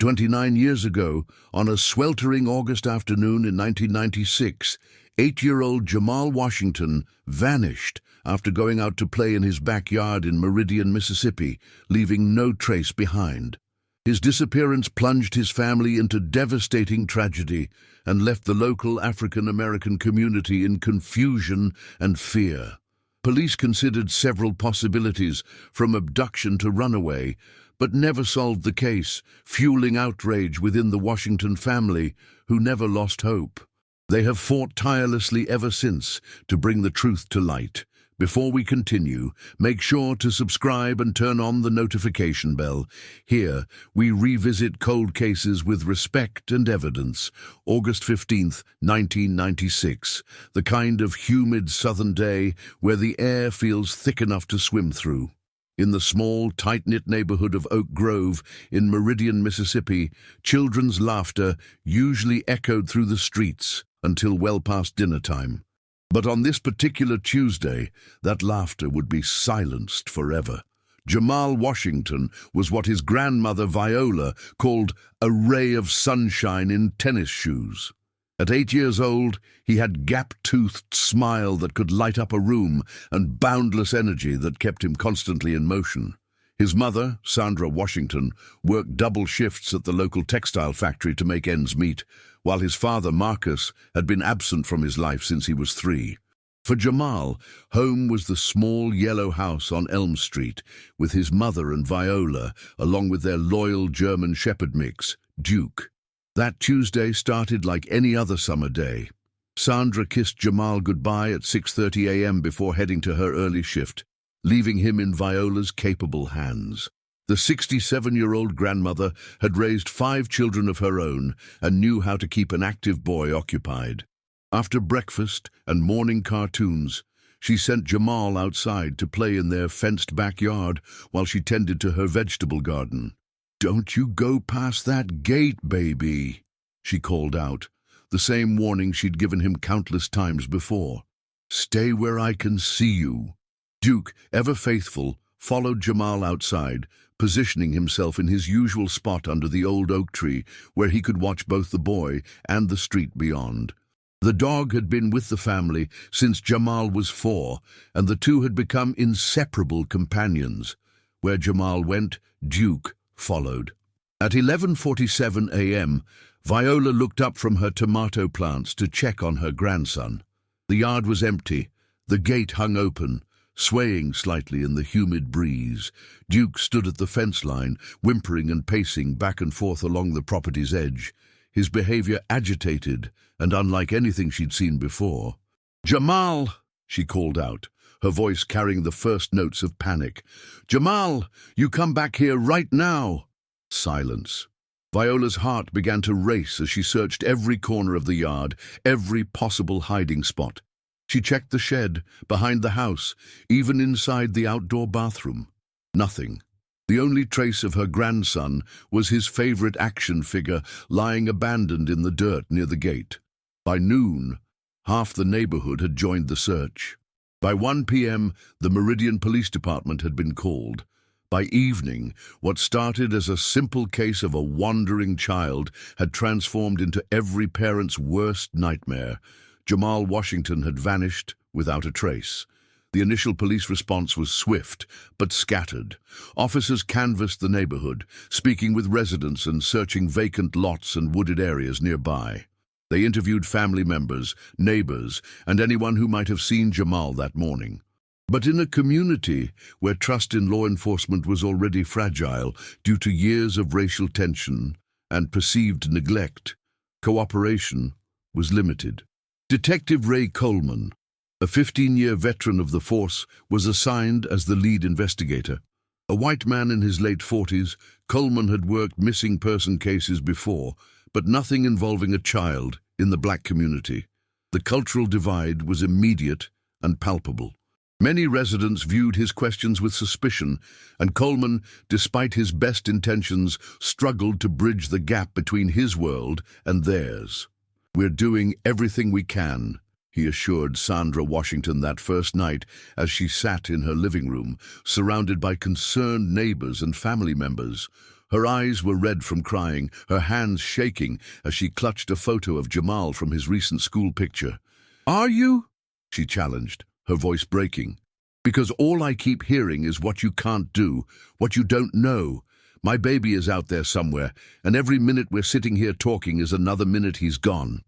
29 years ago, on a sweltering August afternoon in 1996, 8-year-old Jamal Washington vanished after going out to play in his backyard in Meridian, Mississippi, leaving no trace behind. His disappearance plunged his family into devastating tragedy and left the local African-American community in confusion and fear. Police considered several possibilities, from abduction to runaway, but never solved the case, fueling outrage within the Washington family, who never lost hope. They have fought tirelessly ever since to bring the truth to light. Before we continue, make sure to subscribe and turn on the notification bell. Here, we revisit cold cases with respect and evidence. August 15th, 1996, the kind of humid southern day where the air feels thick enough to swim through. In the small, tight-knit neighborhood of Oak Grove in Meridian, Mississippi, children's laughter usually echoed through the streets until well past dinner time. But on this particular Tuesday, that laughter would be silenced forever. Jamal Washington was what his grandmother Viola called a ray of sunshine in tennis shoes. At 8 years old, he had gap-toothed smile that could light up a room and boundless energy that kept him constantly in motion. His mother, Sandra Washington, worked double shifts at the local textile factory to make ends meet, while his father, Marcus, had been absent from his life since he was 3. For Jamal, home was the small yellow house on Elm Street, with his mother and Viola, along with their loyal German Shepherd mix, Duke. That Tuesday started like any other summer day. Sandra kissed Jamal goodbye at 6:30 a.m. before heading to her early shift, leaving him in Viola's capable hands. The 67-year-old grandmother had raised 5 children of her own and knew how to keep an active boy occupied. After breakfast and morning cartoons, she sent Jamal outside to play in their fenced backyard while she tended to her vegetable garden. "Don't you go past that gate, baby," she called out, the same warning she'd given him countless times before. "Stay where I can see you." Duke, ever faithful, followed Jamal outside, positioning himself in his usual spot under the old oak tree, where he could watch both the boy and the street beyond. The dog had been with the family since Jamal was 4, and the two had become inseparable companions. Where Jamal went, Duke followed. At 11:47 a.m., Viola looked up from her tomato plants to check on her grandson. The yard was empty, the gate hung open, swaying slightly in the humid breeze. Duke stood at the fence line, whimpering and pacing back and forth along the property's edge, his behavior agitated and unlike anything she'd seen before. "Jamal!" she called out, her voice carrying the first notes of panic. "Jamal, you come back here right now!" Silence. Viola's heart began to race as she searched every corner of the yard, every possible hiding spot. She checked the shed, behind the house, even inside the outdoor bathroom. Nothing. The only trace of her grandson was his favorite action figure lying abandoned in the dirt near the gate. By noon, half the neighborhood had joined the search. By 1 p.m., the Meridian Police Department had been called. By evening, what started as a simple case of a wandering child had transformed into every parent's worst nightmare. Jamal Washington had vanished without a trace. The initial police response was swift, but scattered. Officers canvassed the neighborhood, speaking with residents and searching vacant lots and wooded areas nearby. They interviewed family members, neighbors, and anyone who might have seen Jamal that morning. But in a community where trust in law enforcement was already fragile due to years of racial tension and perceived neglect, cooperation was limited. Detective Ray Coleman, a 15-year veteran of the force, was assigned as the lead investigator. A white man in his late 40s, Coleman had worked missing person cases before, but nothing involving a child in the black community. The cultural divide was immediate and palpable. Many residents viewed his questions with suspicion, and Coleman, despite his best intentions, struggled to bridge the gap between his world and theirs. "We're doing everything we can," he assured Sandra Washington that first night as she sat in her living room, surrounded by concerned neighbors and family members. Her eyes were red from crying, her hands shaking as she clutched a photo of Jamal from his recent school picture. "Are you?" she challenged, her voice breaking. "Because all I keep hearing is what you can't do, what you don't know. My baby is out there somewhere, and every minute we're sitting here talking is another minute he's gone."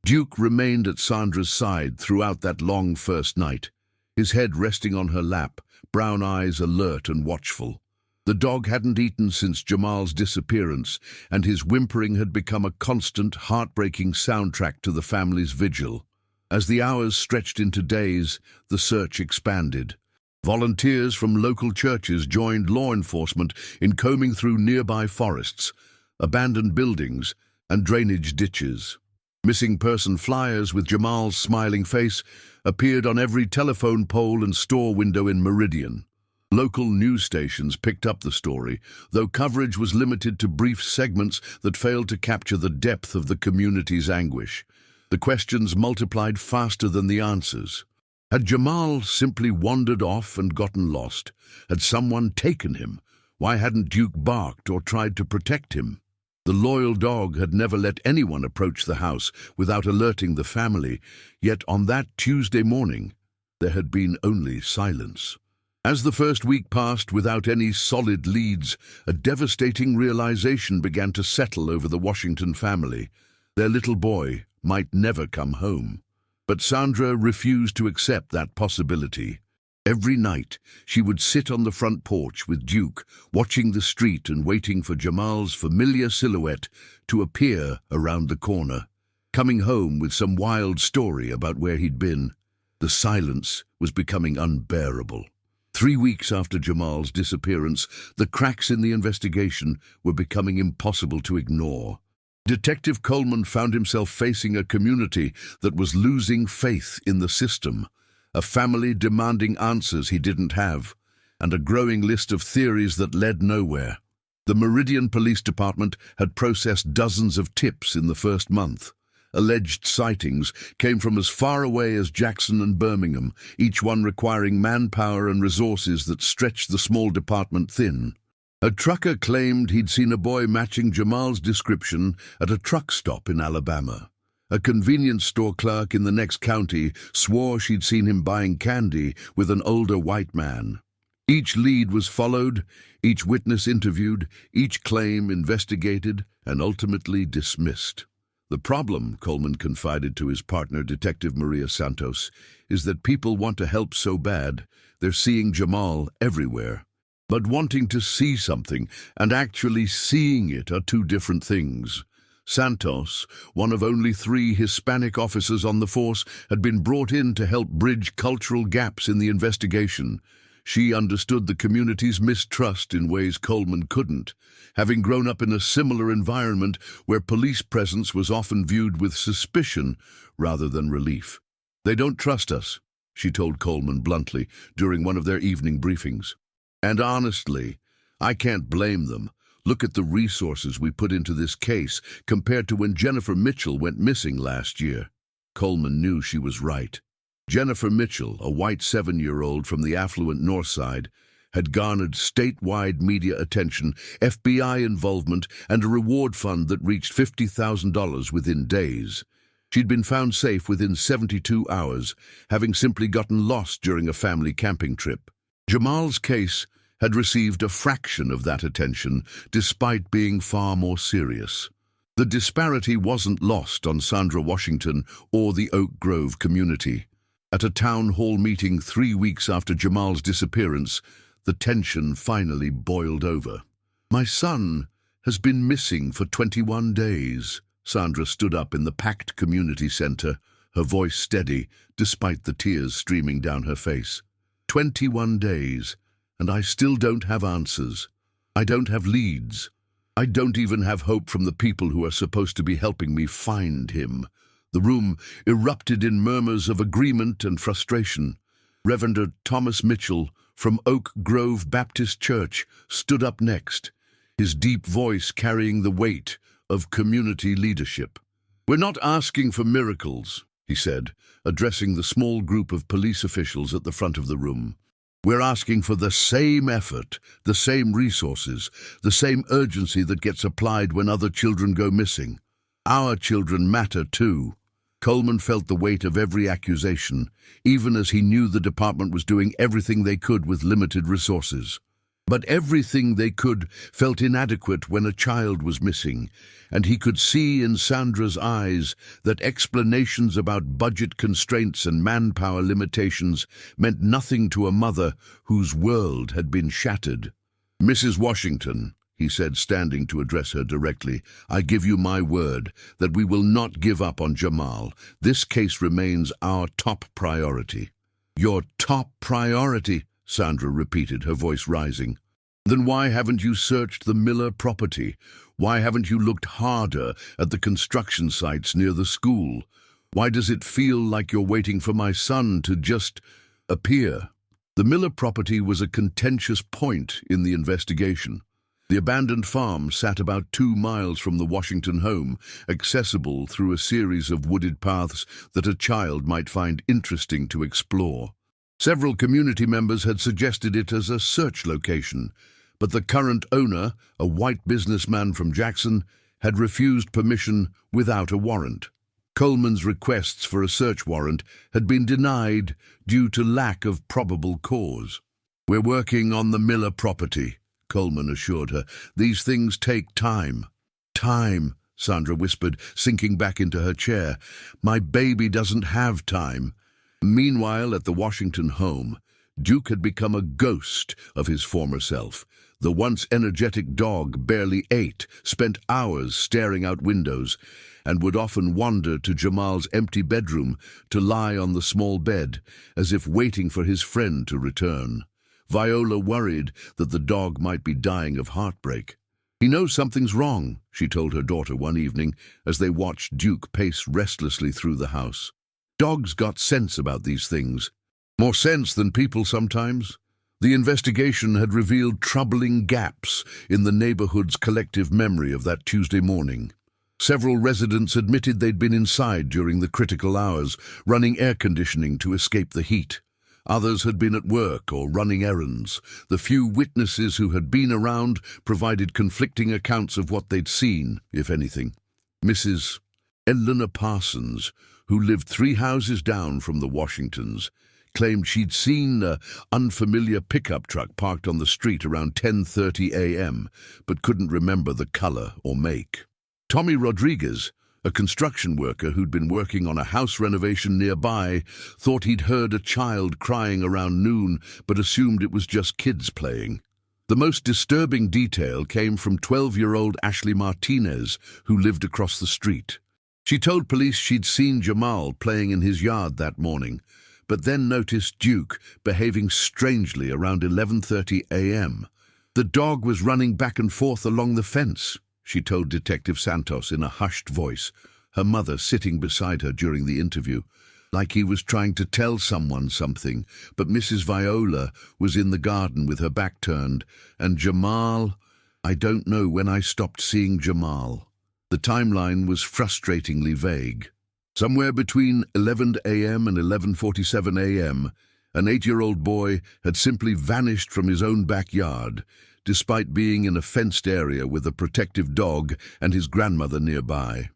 Duke remained at Sandra's side throughout that long first night, his head resting on her lap, brown eyes alert and watchful. The dog hadn't eaten since Jamal's disappearance, and his whimpering had become a constant, heartbreaking soundtrack to the family's vigil. As the hours stretched into days, the search expanded. Volunteers from local churches joined law enforcement in combing through nearby forests, abandoned buildings, and drainage ditches. Missing person flyers with Jamal's smiling face appeared on every telephone pole and store window in Meridian. Local news stations picked up the story, though coverage was limited to brief segments that failed to capture the depth of the community's anguish. The questions multiplied faster than the answers. Had Jamal simply wandered off and gotten lost? Had someone taken him? Why hadn't Duke barked or tried to protect him? The loyal dog had never let anyone approach the house without alerting the family, yet on that Tuesday morning, there had been only silence. As the first week passed without any solid leads, a devastating realization began to settle over the Washington family. Their little boy might never come home. But Sandra refused to accept that possibility. Every night, she would sit on the front porch with Duke, watching the street and waiting for Jamal's familiar silhouette to appear around the corner, coming home with some wild story about where he'd been. The silence was becoming unbearable. 3 weeks after Jamal's disappearance, the cracks in the investigation were becoming impossible to ignore. Detective Coleman found himself facing a community that was losing faith in the system, a family demanding answers he didn't have, and a growing list of theories that led nowhere. The Meridian Police Department had processed dozens of tips in the first month. Alleged sightings came from as far away as Jackson and Birmingham, each one requiring manpower and resources that stretched the small department thin. A trucker claimed he'd seen a boy matching Jamal's description at a truck stop in Alabama. A convenience store clerk in the next county swore she'd seen him buying candy with an older white man. Each lead was followed, each witness interviewed, each claim investigated, and ultimately dismissed. The problem, Coleman confided to his partner, Detective Maria Santos, is that people want to help so bad, they're seeing Jamal everywhere. But wanting to see something and actually seeing it are two different things. Santos, one of only 3 Hispanic officers on the force, had been brought in to help bridge cultural gaps in the investigation. She understood the community's mistrust in ways Coleman couldn't, having grown up in a similar environment where police presence was often viewed with suspicion rather than relief. "They don't trust us," she told Coleman bluntly during one of their evening briefings. "And honestly, I can't blame them. Look at the resources we put into this case compared to when Jennifer Mitchell went missing last year." Coleman knew she was right. Jennifer Mitchell, a white 7-year-old from the affluent North Side, had garnered statewide media attention, FBI involvement, and a reward fund that reached $50,000 within days. She'd been found safe within 72 hours, having simply gotten lost during a family camping trip. Jamal's case had received a fraction of that attention, despite being far more serious. The disparity wasn't lost on Sandra Washington or the Oak Grove community. At a town hall meeting 3 weeks after Jamal's disappearance, the tension finally boiled over. "My son has been missing for 21 days. Sandra stood up in the packed community center, her voice steady, despite the tears streaming down her face. 21 days, and I still don't have answers. I don't have leads. I don't even have hope from the people who are supposed to be helping me find him." The room erupted in murmurs of agreement and frustration. Reverend Thomas Mitchell from Oak Grove Baptist Church stood up next, his deep voice carrying the weight of community leadership. "We're not asking for miracles," he said, addressing the small group of police officials at the front of the room. We're asking for the same effort, the same resources, the same urgency that gets applied when other children go missing. Our children matter too. Coleman felt the weight of every accusation, even as he knew the department was doing everything they could with limited resources. But everything they could felt inadequate when a child was missing, and he could see in Sandra's eyes that explanations about budget constraints and manpower limitations meant nothing to a mother whose world had been shattered. "Mrs. Washington," he said, standing to address her directly, "I give you my word that we will not give up on Jamal. This case remains our top priority." "Your top priority?" Sandra repeated, her voice rising. "Then why haven't you searched the Miller property? Why haven't you looked harder at the construction sites near the school? Why does it feel like you're waiting for my son to just appear?" The Miller property was a contentious point in the investigation. The abandoned farm sat about 2 miles from the Washington home, accessible through a series of wooded paths that a child might find interesting to explore. Several community members had suggested it as a search location, but the current owner, a white businessman from Jackson, had refused permission without a warrant. Coleman's requests for a search warrant had been denied due to lack of probable cause. "We're working on the Miller property," Coleman assured her. "These things take time." "Time," Sandra whispered, sinking back into her chair. "My baby doesn't have time." Meanwhile, at the Washington home, Duke had become a ghost of his former self. The once energetic dog barely ate, spent hours staring out windows, and would often wander to Jamal's empty bedroom to lie on the small bed, as if waiting for his friend to return. Viola worried that the dog might be dying of heartbreak. "He knows something's wrong," she told her daughter one evening as they watched Duke pace restlessly through the house. "Dogs got sense about these things. More sense than people sometimes." The investigation had revealed troubling gaps in the neighborhood's collective memory of that Tuesday morning. Several residents admitted they'd been inside during the critical hours, running air conditioning to escape the heat. Others had been at work or running errands. The few witnesses who had been around provided conflicting accounts of what they'd seen, if anything. Mrs. Eleanor Parsons, who lived 3 houses down from the Washingtons, claimed she'd seen an unfamiliar pickup truck parked on the street around 10:30 a.m., but couldn't remember the color or make. Tommy Rodriguez, a construction worker who'd been working on a house renovation nearby, thought he'd heard a child crying around noon, but assumed it was just kids playing. The most disturbing detail came from 12-year-old Ashley Martinez, who lived across the street. She told police she'd seen Jamal playing in his yard that morning, but then noticed Duke behaving strangely around 11:30 a.m. "The dog was running back and forth along the fence," she told Detective Santos in a hushed voice, her mother sitting beside her during the interview, like he was trying to tell someone something. But Mrs. Viola was in the garden with her back turned, and Jamal— I don't know when I stopped seeing Jamal. The timeline was frustratingly vague. Somewhere between 11 a.m. and 11:47 a.m., an 8-year-old boy had simply vanished from his own backyard, despite being in a fenced area with a protective dog and his grandmother nearby.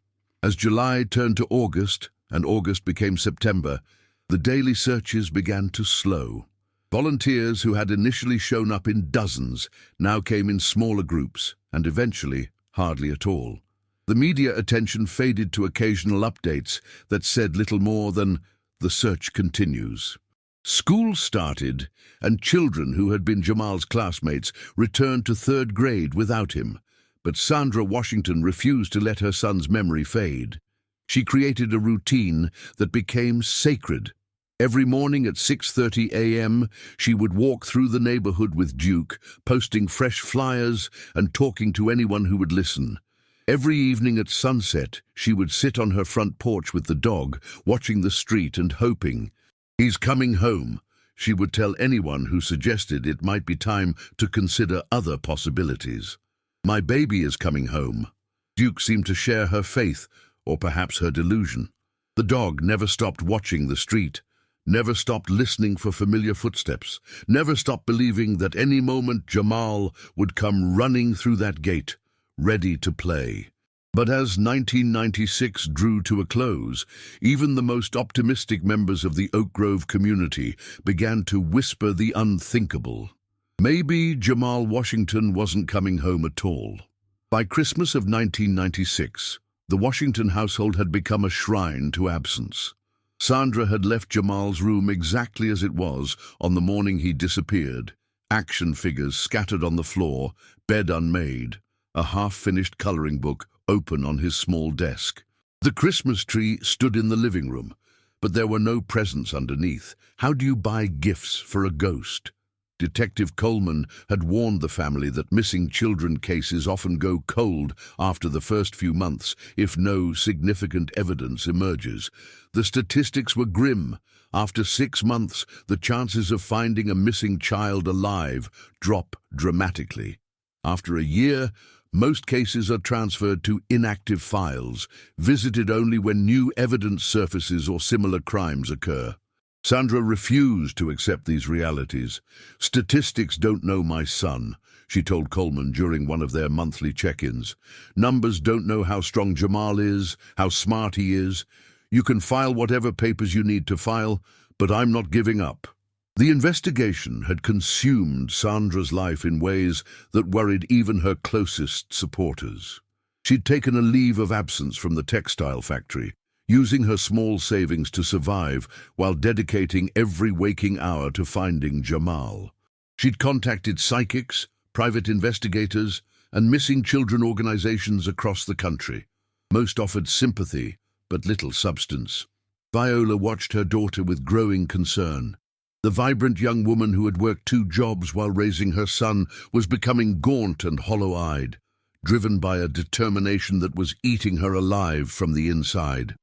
As July turned to August, and August became September, the daily searches began to slow. Volunteers who had initially shown up in dozens now came in smaller groups, and eventually hardly at all. The media attention faded to occasional updates that said little more than, "The search continues." School started, and children who had been Jamal's classmates returned to 3rd grade without him. But Sandra Washington refused to let her son's memory fade. She created a routine that became sacred. Every morning at 6:30 a.m., she would walk through the neighborhood with Duke, posting fresh flyers and talking to anyone who would listen. Every evening at sunset, she would sit on her front porch with the dog, watching the street and hoping. "He's coming home," she would tell anyone who suggested it might be time to consider other possibilities. "My baby is coming home." Duke seemed to share her faith, or perhaps her delusion. The dog never stopped watching the street, never stopped listening for familiar footsteps, never stopped believing that any moment Jamal would come running through that gate, ready to play. But as 1996 drew to a close, even the most optimistic members of the Oak Grove community began to whisper the unthinkable. Maybe Jamal Washington wasn't coming home at all. By Christmas of 1996, the Washington household had become a shrine to absence. Sandra had left Jamal's room exactly as it was on the morning he disappeared. Action figures scattered on the floor, bed unmade, a half-finished coloring book open on his small desk. The Christmas tree stood in the living room, but there were no presents underneath. How do you buy gifts for a ghost? Detective Coleman had warned the family that missing children cases often go cold after the first few months if no significant evidence emerges. The statistics were grim. After 6 months, the chances of finding a missing child alive drop dramatically. After a year, most cases are transferred to inactive files, visited only when new evidence surfaces or similar crimes occur. Sandra refused to accept these realities. "Statistics don't know my son," she told Coleman during one of their monthly check-ins. "Numbers don't know how strong Jamal is, how smart he is. You can file whatever papers you need to file, but I'm not giving up." The investigation had consumed Sandra's life in ways that worried even her closest supporters. She'd taken a leave of absence from the textile factory, using her small savings to survive while dedicating every waking hour to finding Jamal. She'd contacted psychics, private investigators, and missing children organizations across the country. Most offered sympathy, but little substance. Viola watched her daughter with growing concern. The vibrant young woman who had worked 2 jobs while raising her son was becoming gaunt and hollow-eyed, driven by a determination that was eating her alive from the inside.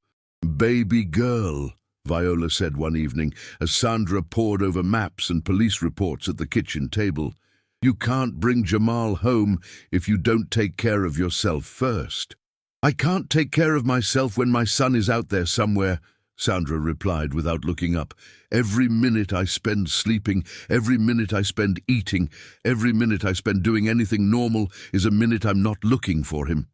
"Baby girl," Viola said one evening as Sandra pored over maps and police reports at the kitchen table. "You can't bring Jamal home if you don't take care of yourself first." "I can't take care of myself when my son is out there somewhere," Sandra replied without looking up. "Every minute I spend sleeping, every minute I spend eating, every minute I spend doing anything normal is a minute I'm not looking for him."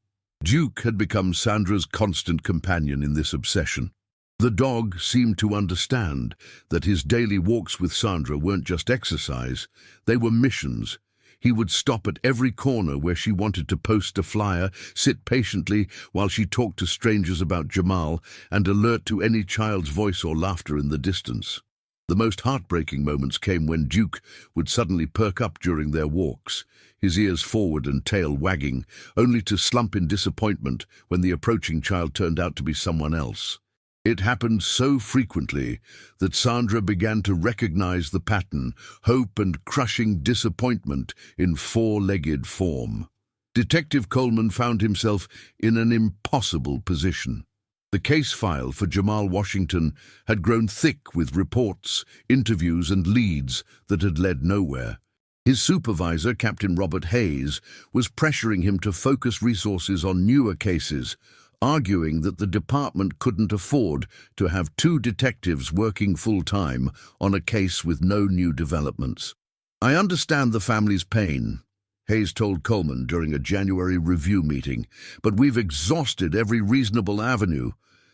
Duke had become Sandra's constant companion in this obsession. The dog seemed to understand that his daily walks with Sandra weren't just exercise, they were missions. He would stop at every corner where she wanted to post a flyer, sit patiently while she talked to strangers about Jamal, and alert to any child's voice or laughter in the distance. The most heartbreaking moments came when Duke would suddenly perk up during their walks, his ears forward and tail wagging, only to slump in disappointment when the approaching child turned out to be someone else. It happened so frequently that Sandra began to recognize the pattern, hope and crushing disappointment in 4-legged form. Detective Coleman found himself in an impossible position. The case file for Jamal Washington had grown thick with reports, interviews and leads that had led nowhere. His supervisor, Captain Robert Hayes, was pressuring him to focus resources on newer cases, arguing that the department couldn't afford to have 2 detectives working full-time on a case with no new developments. "I understand the family's pain," Hayes told Coleman during a January review meeting, "but we've exhausted every reasonable avenue.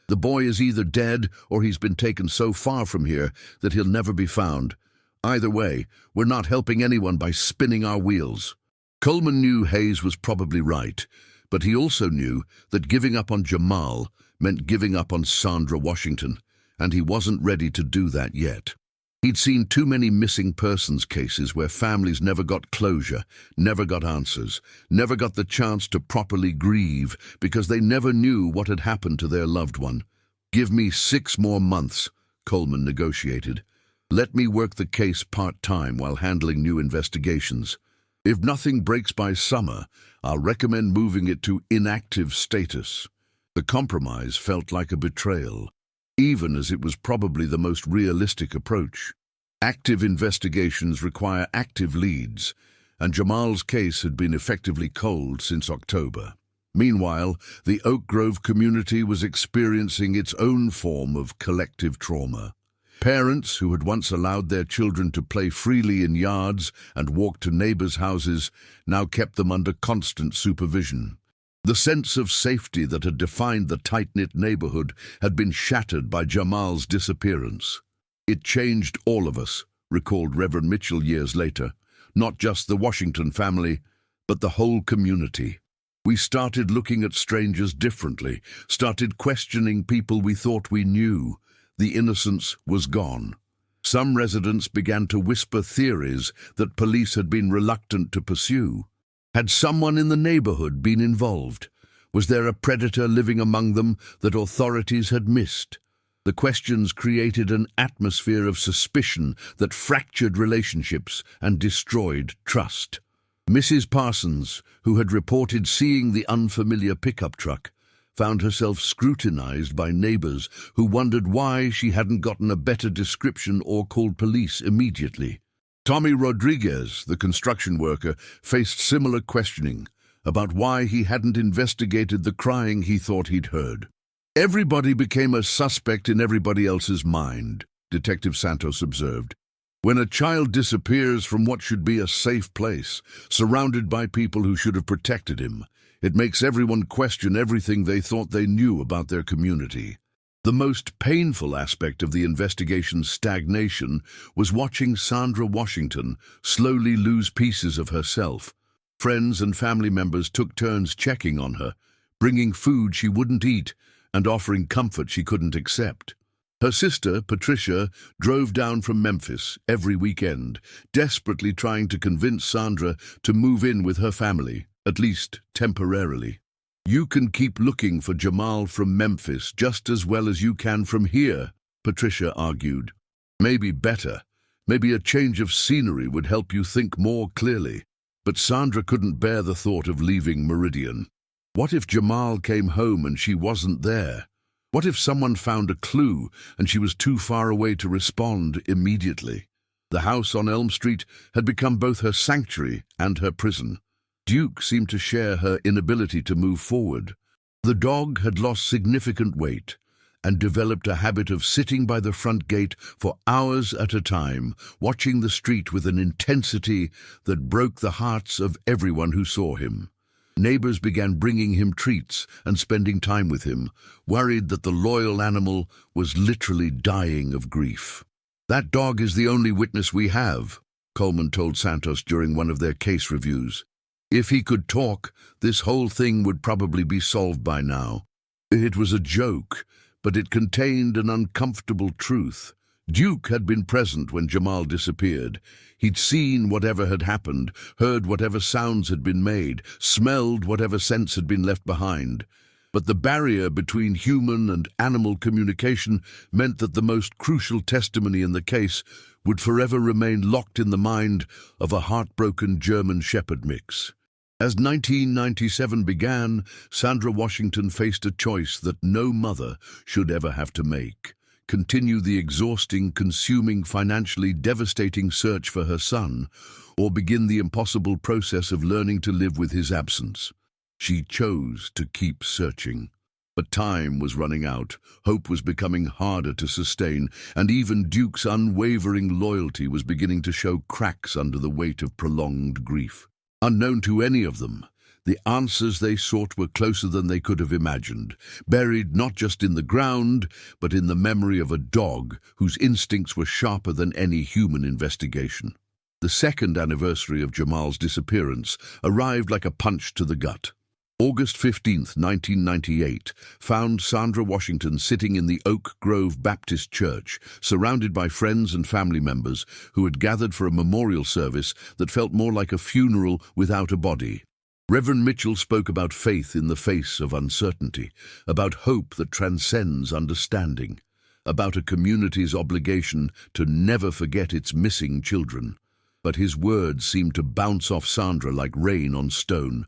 The boy is either dead or he's been taken so far from here that he'll never be found. Either way, we're not helping anyone by spinning our wheels." Coleman knew Hayes was probably right, but he also knew that giving up on Jamal meant giving up on Sandra Washington, and he wasn't ready to do that yet. He'd seen too many missing persons cases where families never got closure, never got answers, never got the chance to properly grieve because they never knew what had happened to their loved one. "Give me 6 more months," Coleman negotiated. "Let me work the case part-time while handling new investigations. If nothing breaks by summer, I'll recommend moving it to inactive status." The compromise felt like a betrayal, even as it was probably the most realistic approach. Active investigations require active leads, and Jamal's case had been effectively cold since October. Meanwhile, the Oak Grove community was experiencing its own form of collective trauma. Parents who had once allowed their children to play freely in yards and walk to neighbors' houses now kept them under constant supervision. The sense of safety that had defined the tight-knit neighborhood had been shattered by Jamal's disappearance. "It changed all of us," recalled Reverend Mitchell years later. "Not just the Washington family, but the whole community. We started looking at strangers differently, started questioning people we thought we knew. The innocence was gone." Some residents began to whisper theories that police had been reluctant to pursue. Had someone in the neighborhood been involved? Was there a predator living among them that authorities had missed? The questions created an atmosphere of suspicion that fractured relationships and destroyed trust. Mrs. Parsons, who had reported seeing the unfamiliar pickup truck, found herself scrutinized by neighbors who wondered why she hadn't gotten a better description or called police immediately. Tommy Rodriguez, the construction worker, faced similar questioning about why he hadn't investigated the crying he thought he'd heard. "Everybody became a suspect in everybody else's mind," Detective Santos observed. "When a child disappears from what should be a safe place, surrounded by people who should have protected him, it makes everyone question everything they thought they knew about their community." The most painful aspect of the investigation's stagnation was watching Sandra Washington slowly lose pieces of herself. Friends and family members took turns checking on her, bringing food she wouldn't eat and offering comfort she couldn't accept. Her sister, Patricia, drove down from Memphis every weekend, desperately trying to convince Sandra to move in with her family, at least temporarily. "You can keep looking for Jamal from Memphis just as well as you can from here," Patricia argued. "Maybe better. Maybe a change of scenery would help you think more clearly." But Sandra couldn't bear the thought of leaving Meridian. What if Jamal came home and she wasn't there? What if someone found a clue and she was too far away to respond immediately? The house on Elm Street had become both her sanctuary and her prison. Duke seemed to share her inability to move forward. The dog had lost significant weight and developed a habit of sitting by the front gate for hours at a time, watching the street with an intensity that broke the hearts of everyone who saw him. Neighbors began bringing him treats and spending time with him, worried that the loyal animal was literally dying of grief. "That dog is the only witness we have," Coleman told Santos during one of their case reviews. "If he could talk, this whole thing would probably be solved by now." It was a joke, but it contained an uncomfortable truth. Duke had been present when Jamal disappeared. He'd seen whatever had happened, heard whatever sounds had been made, smelled whatever scents had been left behind. But the barrier between human and animal communication meant that the most crucial testimony in the case would forever remain locked in the mind of a heartbroken German Shepherd mix. As 1997 began, Sandra Washington faced a choice that no mother should ever have to make: continue the exhausting, consuming, financially devastating search for her son, or begin the impossible process of learning to live with his absence. She chose to keep searching. But time was running out, hope was becoming harder to sustain, and even Duke's unwavering loyalty was beginning to show cracks under the weight of prolonged grief. Unknown to any of them, the answers they sought were closer than they could have imagined, buried not just in the ground, but in the memory of a dog whose instincts were sharper than any human investigation. The second anniversary of Jamal's disappearance arrived like a punch to the gut. August 15th, 1998, found Sandra Washington sitting in the Oak Grove Baptist Church, surrounded by friends and family members who had gathered for a memorial service that felt more like a funeral without a body. Reverend Mitchell spoke about faith in the face of uncertainty, about hope that transcends understanding, about a community's obligation to never forget its missing children. But his words seemed to bounce off Sandra like rain on stone.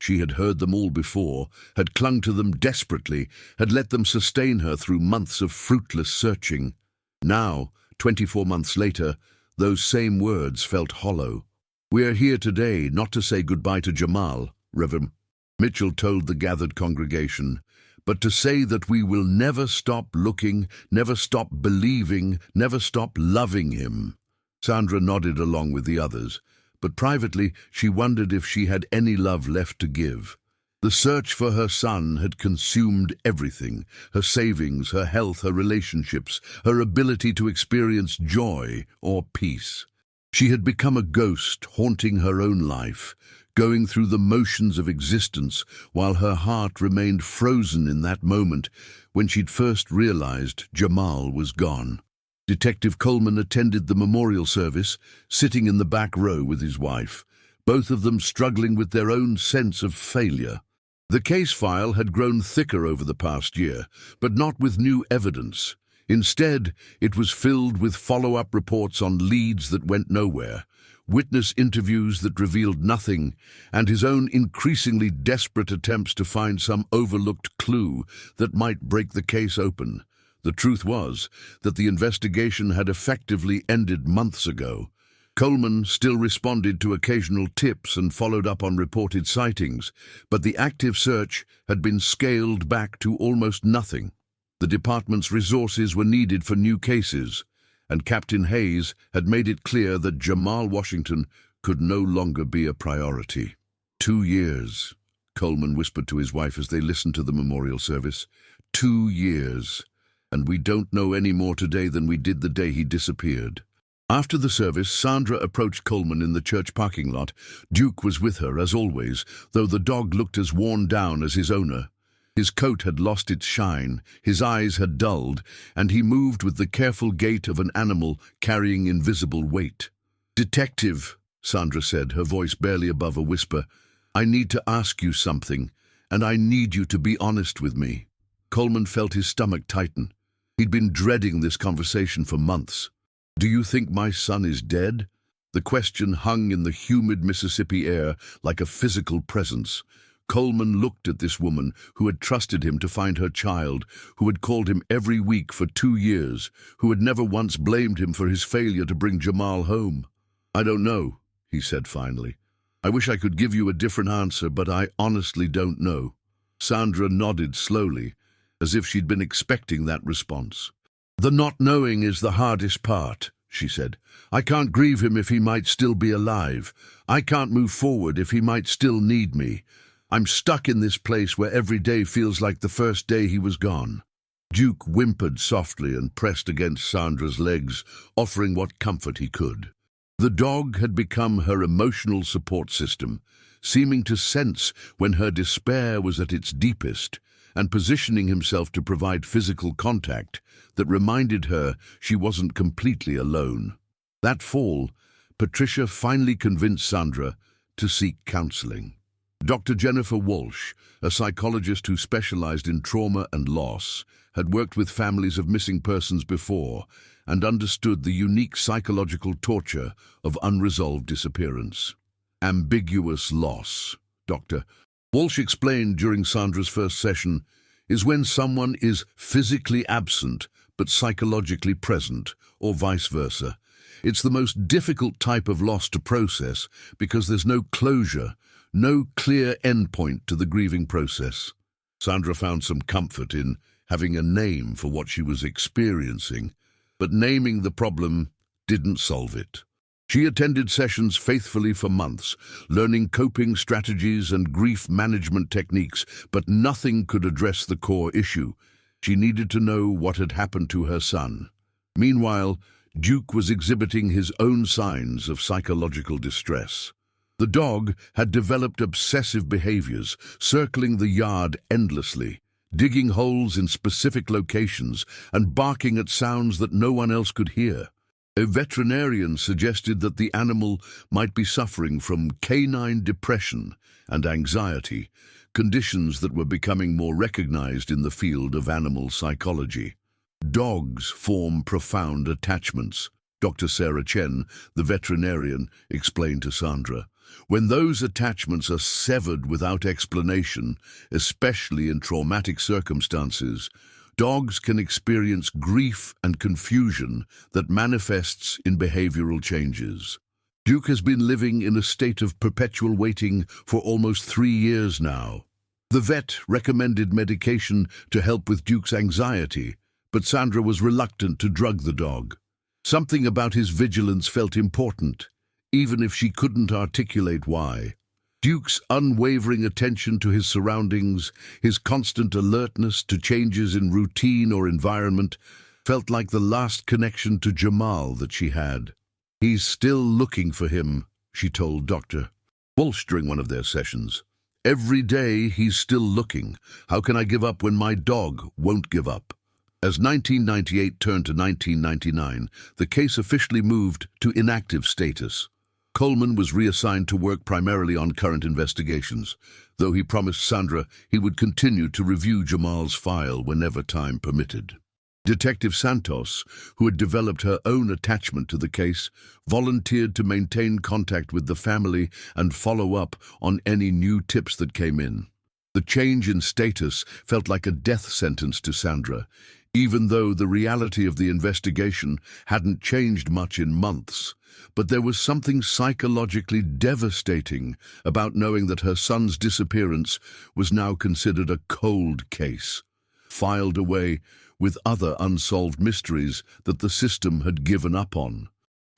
She had heard them all before, had clung to them desperately, had let them sustain her through months of fruitless searching. Now, 24 months later, those same words felt hollow. "We are here today not to say goodbye to Jamal," Reverend Mitchell told the gathered congregation, but to say that we will never stop looking, never stop believing, never stop loving him. Sandra nodded along with the others, but privately she wondered if she had any love left to give. The search for her son had consumed everything: her savings, her health, her relationships, her ability to experience joy or peace. She had become a ghost haunting her own life, going through the motions of existence while her heart remained frozen in that moment when she'd first realized Jamal was gone. Detective Coleman attended the memorial service, sitting in the back row with his wife, both of them struggling with their own sense of failure. The case file had grown thicker over the past year, but not with new evidence. Instead, it was filled with follow-up reports on leads that went nowhere, witness interviews that revealed nothing, and his own increasingly desperate attempts to find some overlooked clue that might break the case open. The truth was that the investigation had effectively ended months ago. Coleman still responded to occasional tips and followed up on reported sightings, but the active search had been scaled back to almost nothing. The department's resources were needed for new cases, and Captain Hayes had made it clear that Jamal Washington could no longer be a priority. 2 years, Coleman whispered to his wife as they listened to the memorial service. 2 years, and we don't know any more today than we did the day he disappeared. After the service, Sandra approached Coleman in the church parking lot. Duke was with her, as always, though the dog looked as worn down as his owner. His coat had lost its shine, his eyes had dulled, and he moved with the careful gait of an animal carrying invisible weight. "Detective," Sandra said, her voice barely above a whisper, "I need to ask you something, and I need you to be honest with me." Coleman felt his stomach tighten. He'd been dreading this conversation for months. "Do you think my son is dead?" The question hung in the humid Mississippi air like a physical presence. Coleman looked at this woman who had trusted him to find her child, who had called him every week for 2 years, who had never once blamed him for his failure to bring Jamal home. "I don't know," he said finally. "I wish I could give you a different answer, but I honestly don't know." Sandra nodded slowly, as if she'd been expecting that response. "The not knowing is the hardest part," she said. "I can't grieve him if he might still be alive. I can't move forward if he might still need me. I'm stuck in this place where every day feels like the first day he was gone." Duke whimpered softly and pressed against Sandra's legs, offering what comfort he could. The dog had become her emotional support system, seeming to sense when her despair was at its deepest, and positioning himself to provide physical contact that reminded her she wasn't completely alone. That fall, Patricia finally convinced Sandra to seek counseling. Dr. Jennifer Walsh, a psychologist who specialized in trauma and loss, had worked with families of missing persons before and understood the unique psychological torture of unresolved disappearance. Ambiguous loss, Dr. Walsh explained during Sandra's first session, is when someone is physically absent but psychologically present, or vice versa. It's the most difficult type of loss to process because there's no closure, no clear endpoint to the grieving process. Sandra found some comfort in having a name for what she was experiencing, but naming the problem didn't solve it. She attended sessions faithfully for months, learning coping strategies and grief management techniques, but nothing could address the core issue. She needed to know what had happened to her son. Meanwhile, Duke was exhibiting his own signs of psychological distress. The dog had developed obsessive behaviors, circling the yard endlessly, digging holes in specific locations and barking at sounds that no one else could hear. A veterinarian suggested that the animal might be suffering from canine depression and anxiety, conditions that were becoming more recognized in the field of animal psychology. Dogs form profound attachments, Dr. Sarah Chen, the veterinarian, explained to Sandra. When those attachments are severed without explanation, especially in traumatic circumstances, dogs can experience grief and confusion that manifests in behavioral changes. Duke has been living in a state of perpetual waiting for almost 3 years now. The vet recommended medication to help with Duke's anxiety, but Sandra was reluctant to drug the dog. Something about his vigilance felt important, even if she couldn't articulate why. Duke's unwavering attention to his surroundings, his constant alertness to changes in routine or environment, felt like the last connection to Jamal that she had. "He's still looking for him," she told Dr. Walsh during one of their sessions. "Every day he's still looking. How can I give up when my dog won't give up?" As 1998 turned to 1999, the case officially moved to inactive status. Coleman was reassigned to work primarily on current investigations, though he promised Sandra he would continue to review Jamal's file whenever time permitted. Detective Santos, who had developed her own attachment to the case, volunteered to maintain contact with the family and follow up on any new tips that came in. The change in status felt like a death sentence to Sandra, even though the reality of the investigation hadn't changed much in months. But there was something psychologically devastating about knowing that her son's disappearance was now considered a cold case, filed away with other unsolved mysteries that the system had given up on.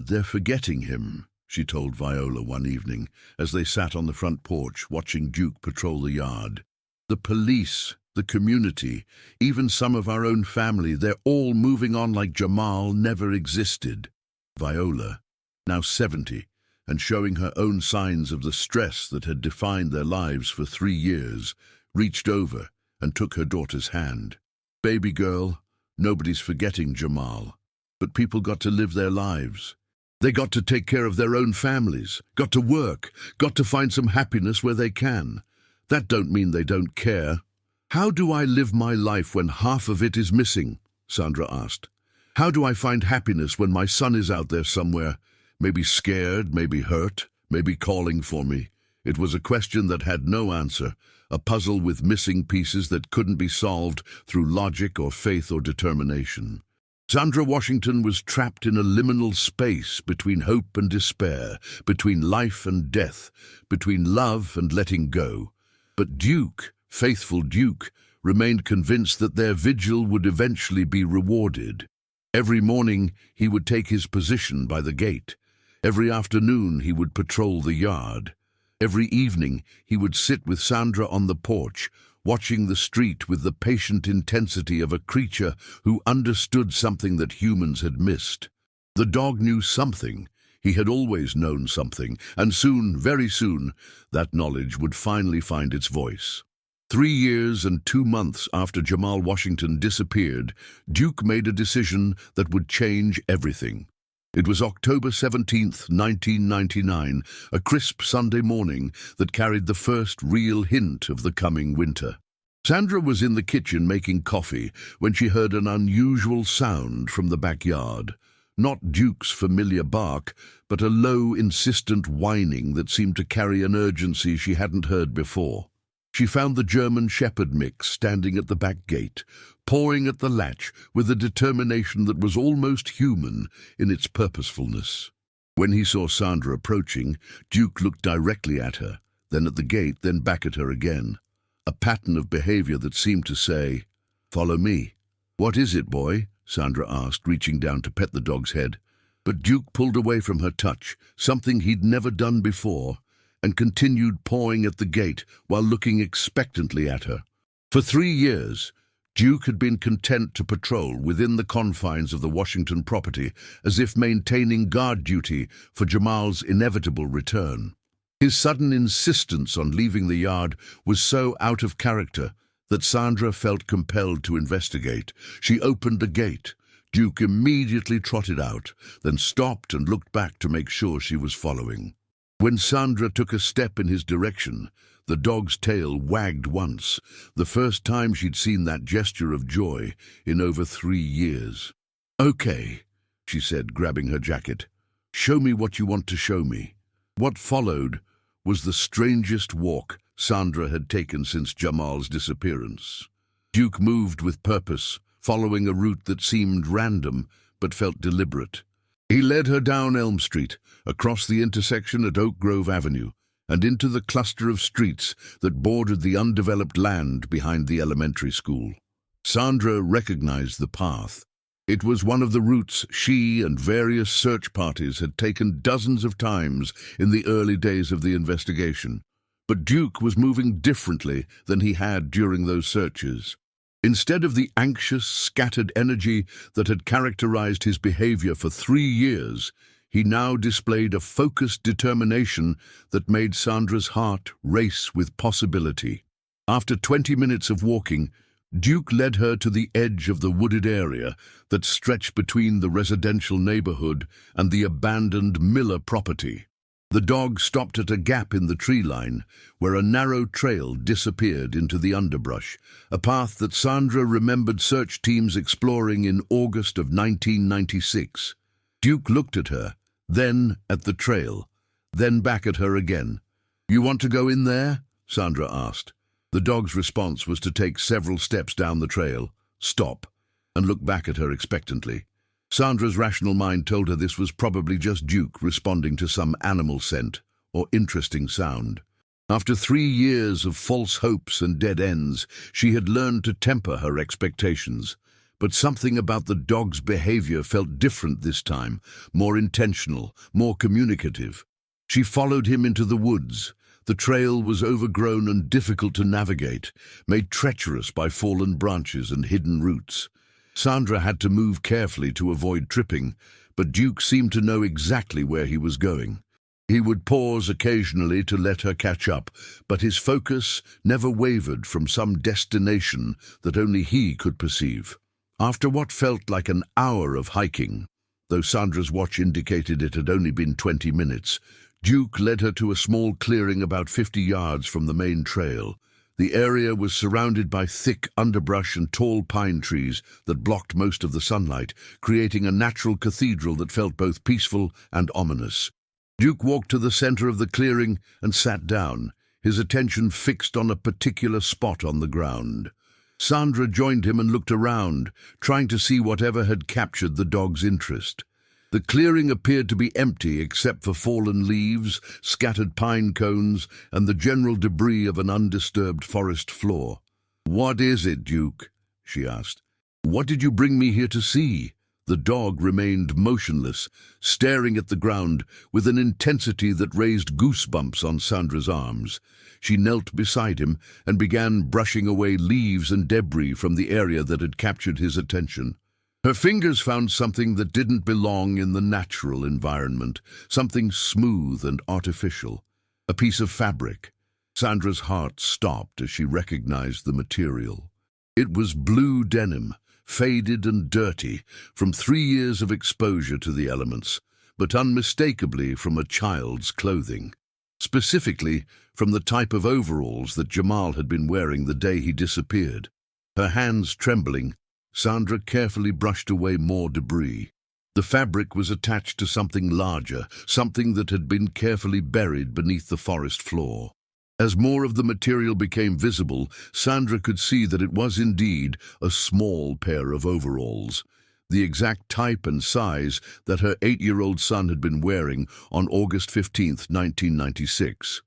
"They're forgetting him," she told Viola one evening as they sat on the front porch watching Duke patrol the yard. "The police, the community, even some of our own family, they're all moving on like Jamal never existed." Viola, now 70, and showing her own signs of the stress that had defined their lives for 3 years, reached over and took her daughter's hand. "Baby girl, nobody's forgetting Jamal, but people got to live their lives. They got to take care of their own families, got to work, got to find some happiness where they can. That don't mean they don't care." "How do I live my life when half of it is missing?" Sandra asked. "How do I find happiness when my son is out there somewhere, maybe scared, maybe hurt, maybe calling for me?" It was a question that had no answer, a puzzle with missing pieces that couldn't be solved through logic or faith or determination. Sandra Washington was trapped in a liminal space between hope and despair, between life and death, between love and letting go. But Duke, faithful Duke, remained convinced that their vigil would eventually be rewarded. Every morning he would take his position by the gate. Every afternoon he would patrol the yard. Every evening he would sit with Sandra on the porch, watching the street with the patient intensity of a creature who understood something that humans had missed. The dog knew something. He had always known something, and soon, very soon, that knowledge would finally find its voice. 3 years and 2 months after Jamal Washington disappeared, Duke made a decision that would change everything. It was October 17th, 1999, a crisp Sunday morning that carried the first real hint of the coming winter. Sandra was in the kitchen making coffee when she heard an unusual sound from the backyard. Not Duke's familiar bark, but a low, insistent whining that seemed to carry an urgency she hadn't heard before. She found the German Shepherd mix standing at the back gate, pawing at the latch with a determination that was almost human in its purposefulness. When he saw Sandra approaching, Duke looked directly at her, then at the gate, then back at her again. A pattern of behavior that seemed to say, "Follow me." "What is it, boy?" Sandra asked, reaching down to pet the dog's head. But Duke pulled away from her touch, something he'd never done before, and continued pawing at the gate while looking expectantly at her. For 3 years, Duke had been content to patrol within the confines of the Washington property, as if maintaining guard duty for Jamal's inevitable return. His sudden insistence on leaving the yard was so out of character that Sandra felt compelled to investigate. She opened the gate. Duke immediately trotted out, then stopped and looked back to make sure she was following. When Sandra took a step in his direction, the dog's tail wagged once, the first time she'd seen that gesture of joy in over 3 years. "Okay," she said, grabbing her jacket. "Show me what you want to show me." What followed was the strangest walk Sandra had taken since Jamal's disappearance. Duke moved with purpose, following a route that seemed random but felt deliberate. He led her down Elm Street, across the intersection at Oak Grove Avenue, and into the cluster of streets that bordered the undeveloped land behind the elementary school. Sandra recognized the path. It was one of the routes she and various search parties had taken dozens of times in the early days of the investigation. But Duke was moving differently than he had during those searches. Instead of the anxious, scattered energy that had characterized his behavior for 3 years, he now displayed a focused determination that made Sandra's heart race with possibility. After 20 minutes of walking, Duke led her to the edge of the wooded area that stretched between the residential neighborhood and the abandoned Miller property. The dog stopped at a gap in the tree line, where a narrow trail disappeared into the underbrush, a path that Sandra remembered search teams exploring in August of 1996. Duke looked at her, then at the trail, then back at her again. "You want to go in there?" Sandra asked. The dog's response was to take several steps down the trail, stop, and look back at her expectantly. Sandra's rational mind told her this was probably just Duke responding to some animal scent or interesting sound. After 3 years of false hopes and dead ends, she had learned to temper her expectations. But something about the dog's behavior felt different this time, more intentional, more communicative. She followed him into the woods. The trail was overgrown and difficult to navigate, made treacherous by fallen branches and hidden roots. Sandra had to move carefully to avoid tripping, but Duke seemed to know exactly where he was going. He would pause occasionally to let her catch up, but his focus never wavered from some destination that only he could perceive. After what felt like an hour of hiking, though Sandra's watch indicated it had only been 20 minutes, Duke led her to a small clearing about 50 yards from the main trail. The area was surrounded by thick underbrush and tall pine trees that blocked most of the sunlight, creating a natural cathedral that felt both peaceful and ominous. Duke walked to the center of the clearing and sat down, his attention fixed on a particular spot on the ground. Sandra joined him and looked around, trying to see whatever had captured the dog's interest. The clearing appeared to be empty except for fallen leaves, scattered pine cones, and the general debris of an undisturbed forest floor. "What is it, Duke?" she asked. "What did you bring me here to see?" The dog remained motionless, staring at the ground with an intensity that raised goosebumps on Sandra's arms. She knelt beside him and began brushing away leaves and debris from the area that had captured his attention. Her fingers found something that didn't belong in the natural environment, something smooth and artificial. A piece of fabric. Sandra's heart stopped as she recognized the material. It was blue denim, faded and dirty, from 3 years of exposure to the elements, but unmistakably from a child's clothing. Specifically, from the type of overalls that Jamal had been wearing the day he disappeared. Her hands trembling, Sandra carefully brushed away more debris. The fabric was attached to something larger, something that had been carefully buried beneath the forest floor. As more of the material became visible, Sandra could see that it was indeed a small pair of overalls, the exact type and size that her 8-year-old son had been wearing on August 15, 1996.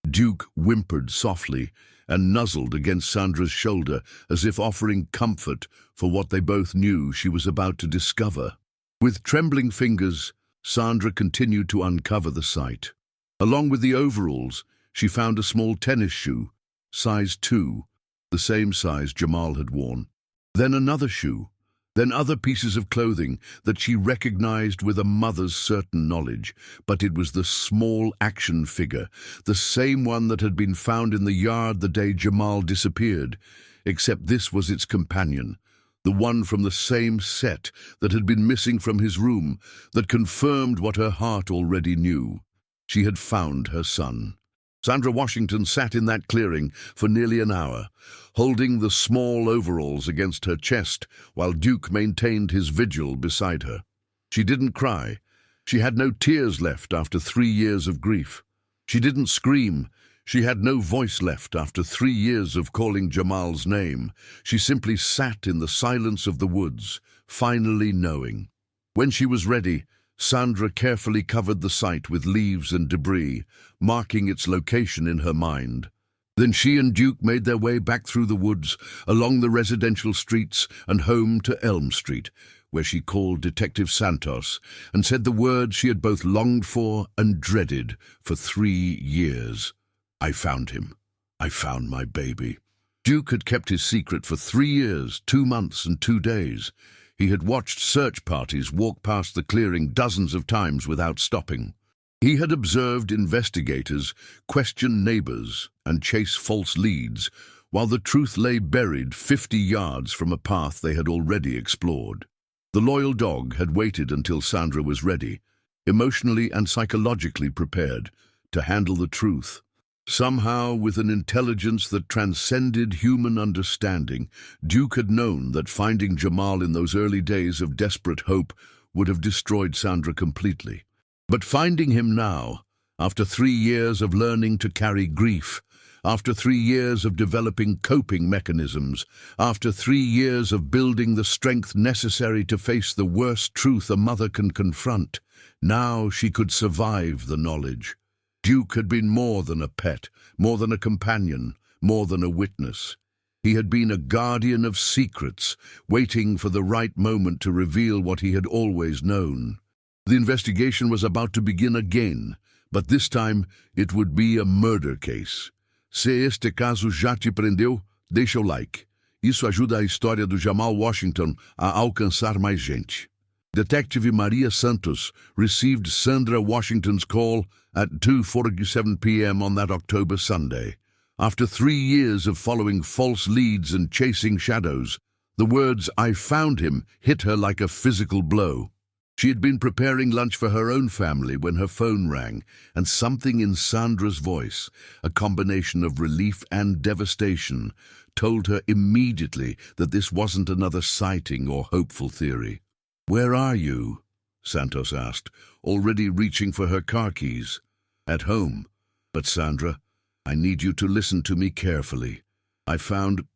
Duke whimpered softly and nuzzled against Sandra's shoulder as if offering comfort for what they both knew she was about to discover. With trembling fingers, Sandra continued to uncover the site. Along with the overalls, she found a small tennis shoe, size 2, the same size Jamal had worn. Then another shoe, then other pieces of clothing that she recognized with a mother's certain knowledge, but it was the small action figure, the same one that had been found in the yard the day Jamal disappeared, except this was its companion, the one from the same set that had been missing from his room, that confirmed what her heart already knew. She had found her son. Sandra Washington sat in that clearing for nearly an hour, holding the small overalls against her chest while Duke maintained his vigil beside her. She didn't cry. She had no tears left after 3 years of grief. She didn't scream. She had no voice left after 3 years of calling Jamal's name. She simply sat in the silence of the woods, finally knowing. When she was ready, Sandra carefully covered the site with leaves and debris, marking its location in her mind. Then she and Duke made their way back through the woods, along the residential streets and home to Elm Street, where she called Detective Santos and said the words she had both longed for and dreaded for 3 years. "I found him. I found my baby." Duke had kept his secret for 3 years, 2 months and 2 days. He had watched search parties walk past the clearing dozens of times without stopping. He had observed investigators question neighbors and chase false leads, while the truth lay buried 50 yards from a path they had already explored. The loyal dog had waited until Sandra was ready, emotionally and psychologically prepared to handle the truth. Somehow, with an intelligence that transcended human understanding, Duke had known that finding Jamal in those early days of desperate hope would have destroyed Sandra completely. But finding him now, after 3 years of learning to carry grief, after 3 years of developing coping mechanisms, after 3 years of building the strength necessary to face the worst truth a mother can confront, now she could survive the knowledge. Duke had been more than a pet, more than a companion, more than a witness. He had been a guardian of secrets, waiting for the right moment to reveal what he had always known. The investigation was about to begin again, but this time it would be a murder case. Se este caso já te prendeu, deixa o like. Isso ajuda a história do Jamal Washington a alcançar mais gente. Detective Maria Santos received Sandra Washington's call at 2:47 p.m. on that October Sunday. After 3 years of following false leads and chasing shadows, the words "I found him" hit her like a physical blow. She had been preparing lunch for her own family when her phone rang, and something in Sandra's voice, a combination of relief and devastation, told her immediately that this wasn't another sighting or hopeful theory. "Where are you?" Santos asked, already reaching for her car keys. "At home. But Sandra, I need you to listen to me carefully. I found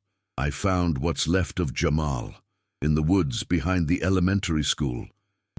what's left of Jamal, in the woods behind the elementary school."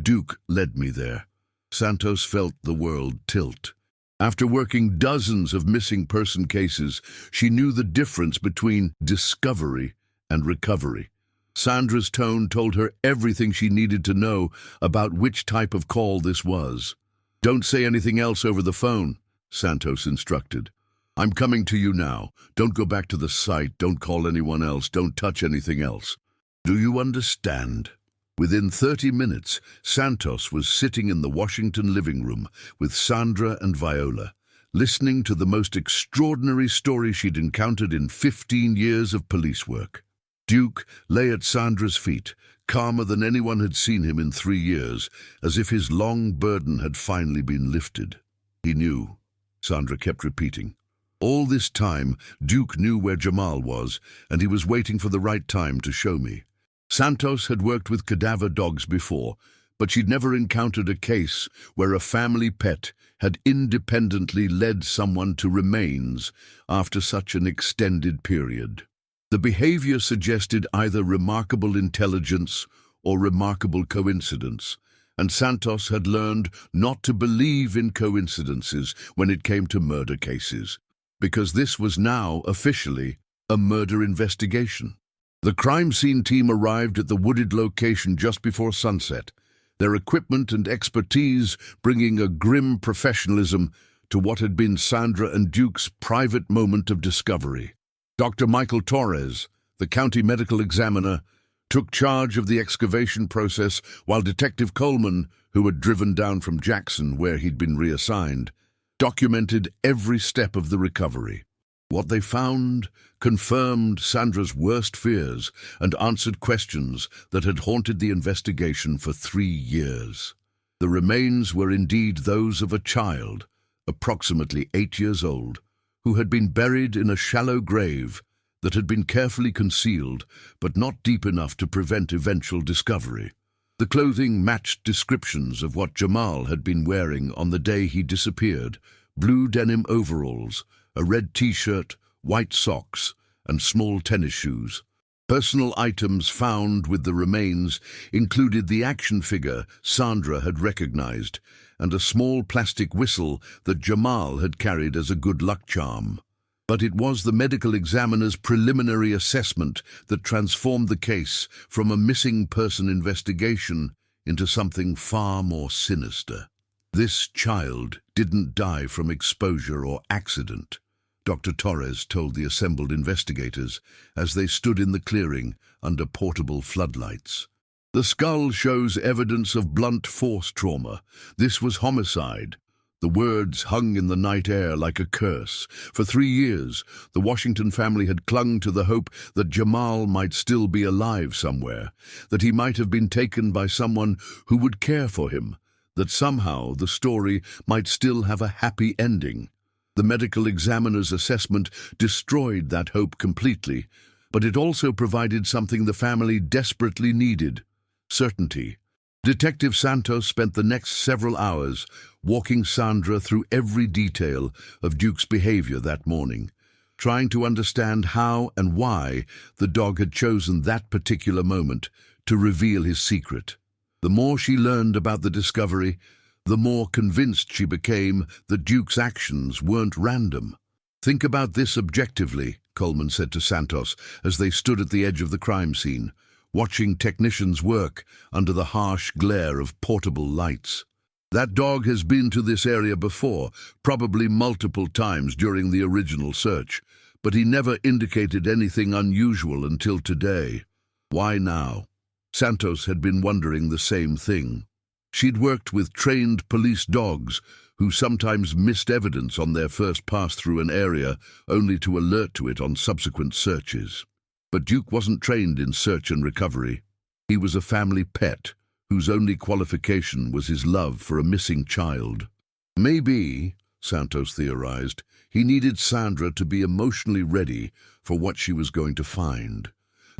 Duke led me there. Santos felt the world tilt. After working dozens of missing person cases, she knew the difference between discovery and recovery. Sandra's tone told her everything she needed to know about which type of call this was. "Don't say anything else over the phone," Santos instructed. "I'm coming to you now. Don't go back to the site. Don't call anyone else. Don't touch anything else. Do you understand?" Within 30 minutes, Santos was sitting in the Washington living room with Sandra and Viola, listening to the most extraordinary story she'd encountered in 15 years of police work. Duke lay at Sandra's feet, calmer than anyone had seen him in 3 years, as if his long burden had finally been lifted. "He knew," Sandra kept repeating. "All this time, Duke knew where Jamal was, and he was waiting for the right time to show me." Santos had worked with cadaver dogs before, but she'd never encountered a case where a family pet had independently led someone to remains after such an extended period. The behavior suggested either remarkable intelligence or remarkable coincidence, and Santos had learned not to believe in coincidences when it came to murder cases, because this was now officially a murder investigation. The crime scene team arrived at the wooded location just before sunset, their equipment and expertise bringing a grim professionalism to what had been Sandra and Duke's private moment of discovery. Dr. Michael Torres, the county medical examiner, took charge of the excavation process, while Detective Coleman, who had driven down from Jackson, where he'd been reassigned, documented every step of the recovery. What they found confirmed Sandra's worst fears and answered questions that had haunted the investigation for 3 years. The remains were indeed those of a child, approximately 8 years old, who had been buried in a shallow grave that had been carefully concealed, but not deep enough to prevent eventual discovery. The clothing matched descriptions of what Jamal had been wearing on the day he disappeared: blue denim overalls, a red t-shirt, white socks, and small tennis shoes. Personal items found with the remains included the action figure Sandra had recognized and a small plastic whistle that Jamal had carried as a good luck charm. But it was the medical examiner's preliminary assessment that transformed the case from a missing person investigation into something far more sinister. This child didn't die from exposure or accident, Dr. Torres told the assembled investigators as they stood in the clearing under portable floodlights. The skull shows evidence of blunt force trauma. This was homicide. The words hung in the night air like a curse. For 3 years, the Washington family had clung to the hope that Jamal might still be alive somewhere, that he might have been taken by someone who would care for him, that somehow the story might still have a happy ending. The medical examiner's assessment destroyed that hope completely, but it also provided something the family desperately needed: certainty. Detective Santos spent the next several hours walking Sandra through every detail of Duke's behavior that morning, trying to understand how and why the dog had chosen that particular moment to reveal his secret. The more she learned about the discovery, the more convinced she became that Duke's actions weren't random. "Think about this objectively," Coleman said to Santos as they stood at the edge of the crime scene, watching technicians work under the harsh glare of portable lights. "That dog has been to this area before, probably multiple times during the original search, but he never indicated anything unusual until today. Why now?" Santos had been wondering the same thing. She'd worked with trained police dogs who sometimes missed evidence on their first pass through an area only to alert to it on subsequent searches. But Duke wasn't trained in search and recovery. He was a family pet whose only qualification was his love for a missing child. Maybe, Santos theorized, he needed Sandra to be emotionally ready for what she was going to find.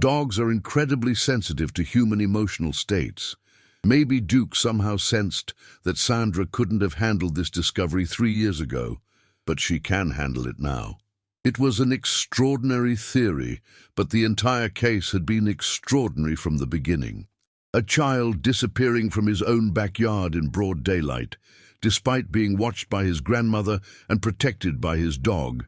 Dogs are incredibly sensitive to human emotional states. Maybe Duke somehow sensed that Sandra couldn't have handled this discovery 3 years ago, but she can handle it now. It was an extraordinary theory, but the entire case had been extraordinary from the beginning. A child disappearing from his own backyard in broad daylight, despite being watched by his grandmother and protected by his dog.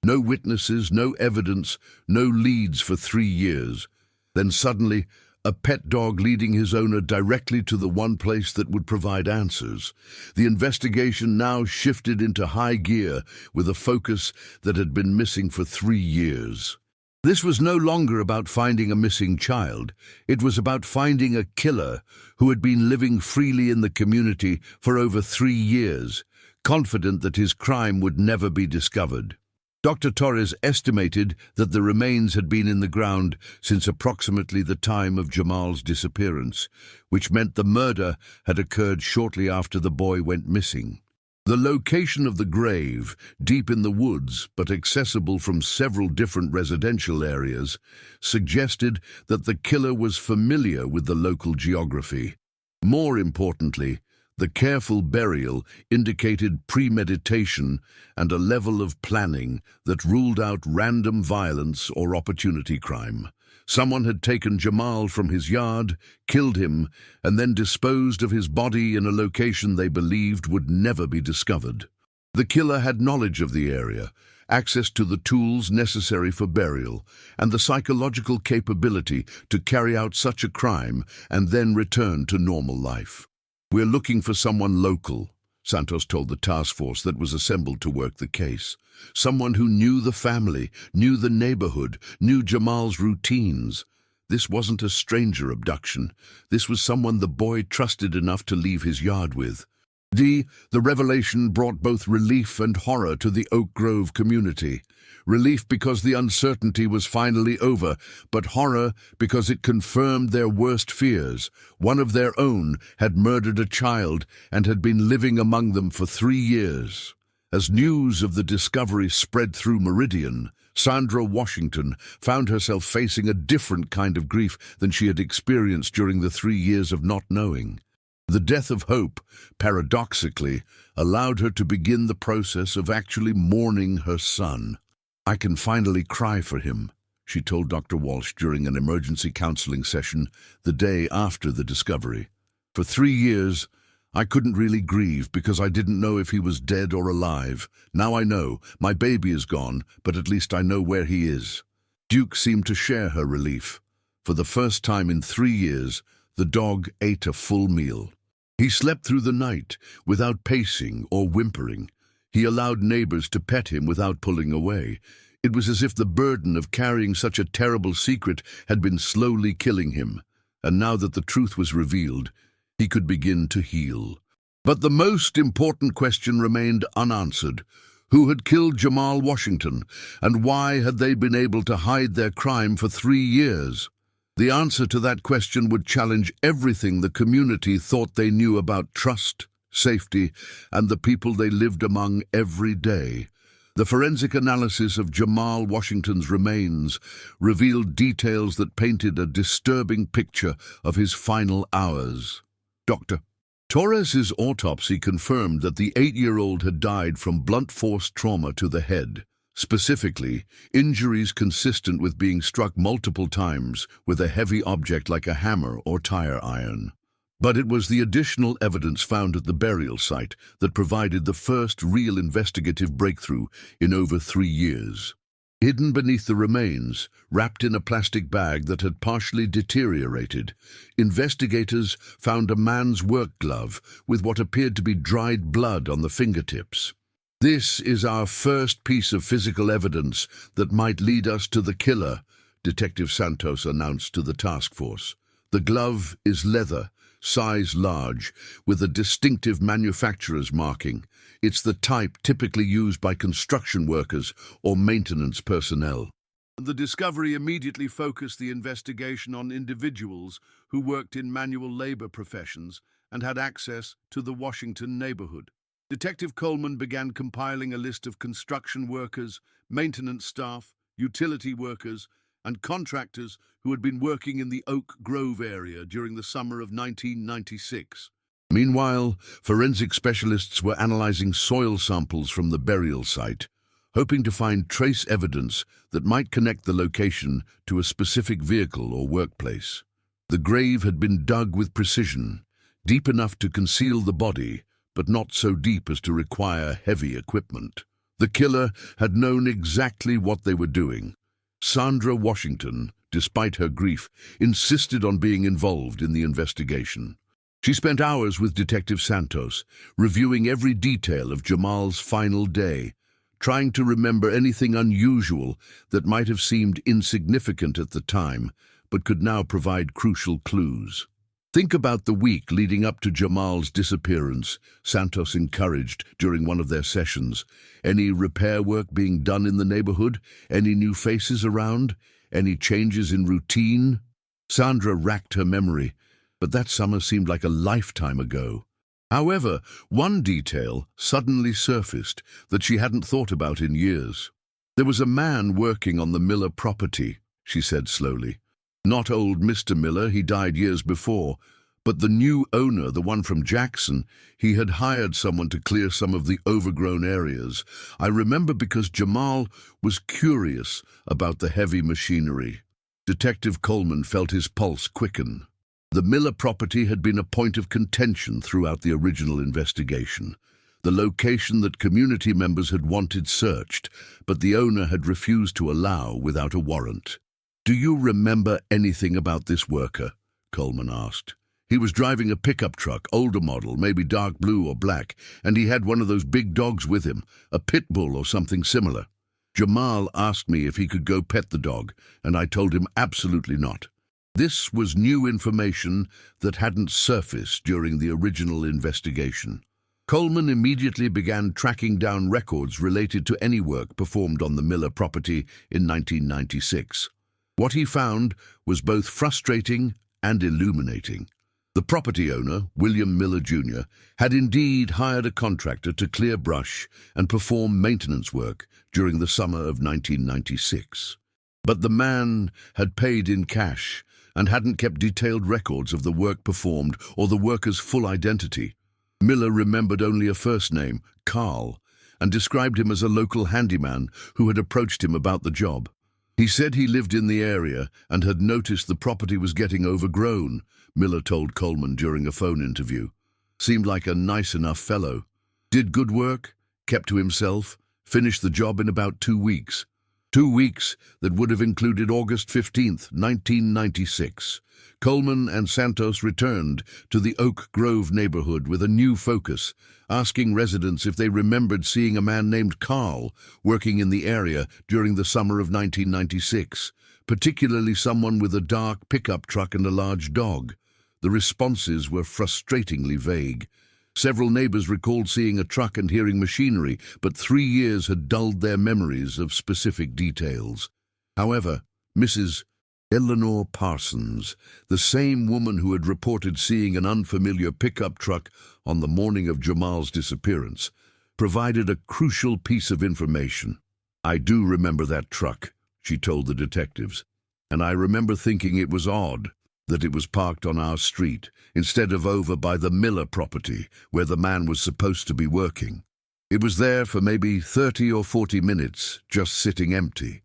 No witnesses, no evidence, no leads for 3 years. Then suddenly, a pet dog leading his owner directly to the one place that would provide answers. The investigation now shifted into high gear with a focus that had been missing for 3 years. This was no longer about finding a missing child. It was about finding a killer who had been living freely in the community for over 3 years, confident that his crime would never be discovered. Dr. Torres estimated that the remains had been in the ground since approximately the time of Jamal's disappearance, which meant the murder had occurred shortly after the boy went missing. The location of the grave, deep in the woods but accessible from several different residential areas, suggested that the killer was familiar with the local geography. More importantly, the careful burial indicated premeditation and a level of planning that ruled out random violence or opportunity crime. Someone had taken Jamal from his yard, killed him, and then disposed of his body in a location they believed would never be discovered. The killer had knowledge of the area, access to the tools necessary for burial, and the psychological capability to carry out such a crime and then return to normal life. "We're looking for someone local," Santos told the task force that was assembled to work the case. Someone who knew the family, knew the neighborhood, knew Jamal's routines. This wasn't a stranger abduction. This was someone the boy trusted enough to leave his yard with. The revelation brought both relief and horror to the Oak Grove community. Relief because the uncertainty was finally over, but horror because it confirmed their worst fears. One of their own had murdered a child and had been living among them for 3 years. As news of the discovery spread through Meridian, Sandra Washington found herself facing a different kind of grief than she had experienced during the 3 years of not knowing. The death of Hope, paradoxically, allowed her to begin the process of actually mourning her son. "I can finally cry for him," she told Dr. Walsh during an emergency counseling session the day after the discovery. For 3 years, I couldn't really grieve because I didn't know if he was dead or alive. Now I know. My baby is gone, but at least I know where he is. Duke seemed to share her relief. For the first time in 3 years, the dog ate a full meal. He slept through the night without pacing or whimpering. He allowed neighbors to pet him without pulling away. It was as if the burden of carrying such a terrible secret had been slowly killing him. And now that the truth was revealed, he could begin to heal. But the most important question remained unanswered. Who had killed Jamal Washington, and why had they been able to hide their crime for 3 years? The answer to that question would challenge everything the community thought they knew about trust, safety, and the people they lived among every day. The forensic analysis of Jamal Washington's remains revealed details that painted a disturbing picture of his final hours. Dr. Torres's autopsy confirmed that the 8-year-old had died from blunt force trauma to the head. Specifically, injuries consistent with being struck multiple times with a heavy object like a hammer or tire iron. But it was the additional evidence found at the burial site that provided the first real investigative breakthrough in over 3 years. Hidden beneath the remains, wrapped in a plastic bag that had partially deteriorated, investigators found a man's work glove with what appeared to be dried blood on the fingertips. "This is our first piece of physical evidence that might lead us to the killer," Detective Santos announced to the task force. "The glove is leather, size large, with a distinctive manufacturer's marking. It's the type typically used by construction workers or maintenance personnel." The discovery immediately focused the investigation on individuals who worked in manual labor professions and had access to the Washington neighborhood. Detective Coleman began compiling a list of construction workers, maintenance staff, utility workers, and contractors who had been working in the Oak Grove area during the summer of 1996. Meanwhile, forensic specialists were analyzing soil samples from the burial site, hoping to find trace evidence that might connect the location to a specific vehicle or workplace. The grave had been dug with precision, deep enough to conceal the body, but not so deep as to require heavy equipment. The killer had known exactly what they were doing. Sandra Washington, despite her grief, insisted on being involved in the investigation. She spent hours with Detective Santos, reviewing every detail of Jamal's final day, trying to remember anything unusual that might have seemed insignificant at the time, but could now provide crucial clues. "Think about the week leading up to Jamal's disappearance," Santos encouraged during one of their sessions. "Any repair work being done in the neighborhood? Any new faces around? Any changes in routine?" Sandra racked her memory, but that summer seemed like a lifetime ago. However, one detail suddenly surfaced that she hadn't thought about in years. "There was a man working on the Miller property," she said slowly. "Not old Mr. Miller, he died years before, but the new owner, the one from Jackson, he had hired someone to clear some of the overgrown areas. I remember because Jamal was curious about the heavy machinery." Detective Coleman felt his pulse quicken. The Miller property had been a point of contention throughout the original investigation. The location that community members had wanted searched, but the owner had refused to allow without a warrant. "Do you remember anything about this worker?" Coleman asked. "He was driving a pickup truck, older model, maybe dark blue or black, and he had one of those big dogs with him, a pit bull or something similar. Jamal asked me if he could go pet the dog, and I told him absolutely not." This was new information that hadn't surfaced during the original investigation. Coleman immediately began tracking down records related to any work performed on the Miller property in 1996. What he found was both frustrating and illuminating. The property owner, William Miller Jr., had indeed hired a contractor to clear brush and perform maintenance work during the summer of 1996. But the man had paid in cash and hadn't kept detailed records of the work performed or the worker's full identity. Miller remembered only a first name, Carl, and described him as a local handyman who had approached him about the job. He said he lived in the area and had noticed the property was getting overgrown, Miller told Coleman during a phone interview. Seemed like a nice enough fellow. Did good work, kept to himself, finished the job in about 2 weeks. 2 weeks that would have included August 15th, 1996. Coleman and Santos returned to the Oak Grove neighborhood with a new focus, asking residents if they remembered seeing a man named Carl working in the area during the summer of 1996, particularly someone with a dark pickup truck and a large dog. The responses were frustratingly vague. Several neighbors recalled seeing a truck and hearing machinery, but 3 years had dulled their memories of specific details. However, Mrs. Eleanor Parsons, the same woman who had reported seeing an unfamiliar pickup truck on the morning of Jamal's disappearance, provided a crucial piece of information. "I do remember that truck," she told the detectives, "and I remember thinking it was odd that it was parked on our street instead of over by the Miller property where the man was supposed to be working. It was there for maybe 30 or 40 minutes, just sitting empty."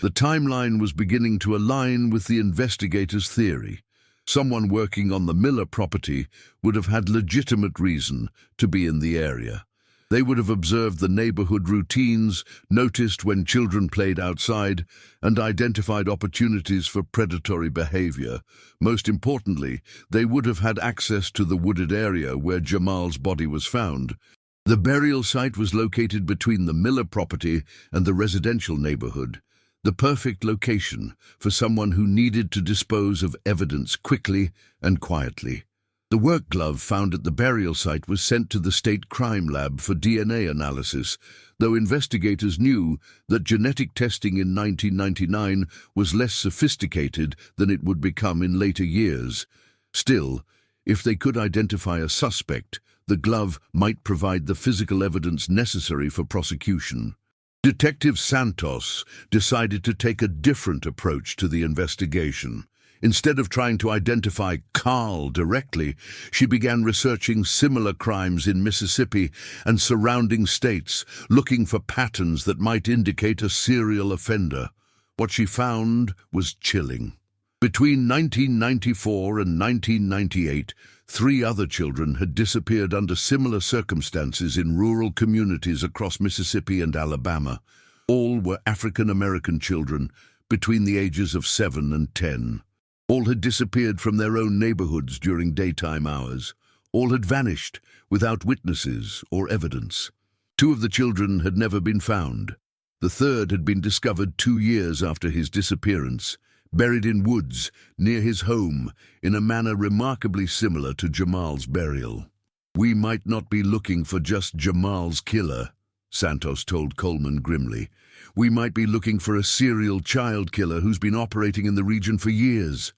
The timeline was beginning to align with the investigators' theory. Someone working on the Miller property would have had legitimate reason to be in the area. They would have observed the neighborhood routines, noticed when children played outside, and identified opportunities for predatory behavior. Most importantly, they would have had access to the wooded area where Jamal's body was found. The burial site was located between the Miller property and the residential neighborhood. The perfect location for someone who needed to dispose of evidence quickly and quietly. The work glove found at the burial site was sent to the state crime lab for DNA analysis, though investigators knew that genetic testing in 1999 was less sophisticated than it would become in later years. Still, if they could identify a suspect, the glove might provide the physical evidence necessary for prosecution. Detective Santos decided to take a different approach to the investigation. Instead of trying to identify Carl directly, she began researching similar crimes in Mississippi and surrounding states, looking for patterns that might indicate a serial offender. What she found was chilling. Between 1994 and 1998, 3 other children had disappeared under similar circumstances in rural communities across Mississippi and Alabama. All were African-American children between the ages of 7 and 10. All had disappeared from their own neighborhoods during daytime hours. All had vanished without witnesses or evidence. 2 of the children had never been found. The third had been discovered 2 years after his disappearance, buried in woods near his home in a manner remarkably similar to Jamal's burial. "We might not be looking for just Jamal's killer," Santos told Coleman grimly. "We might be looking for a serial child killer who's been operating in the region for years.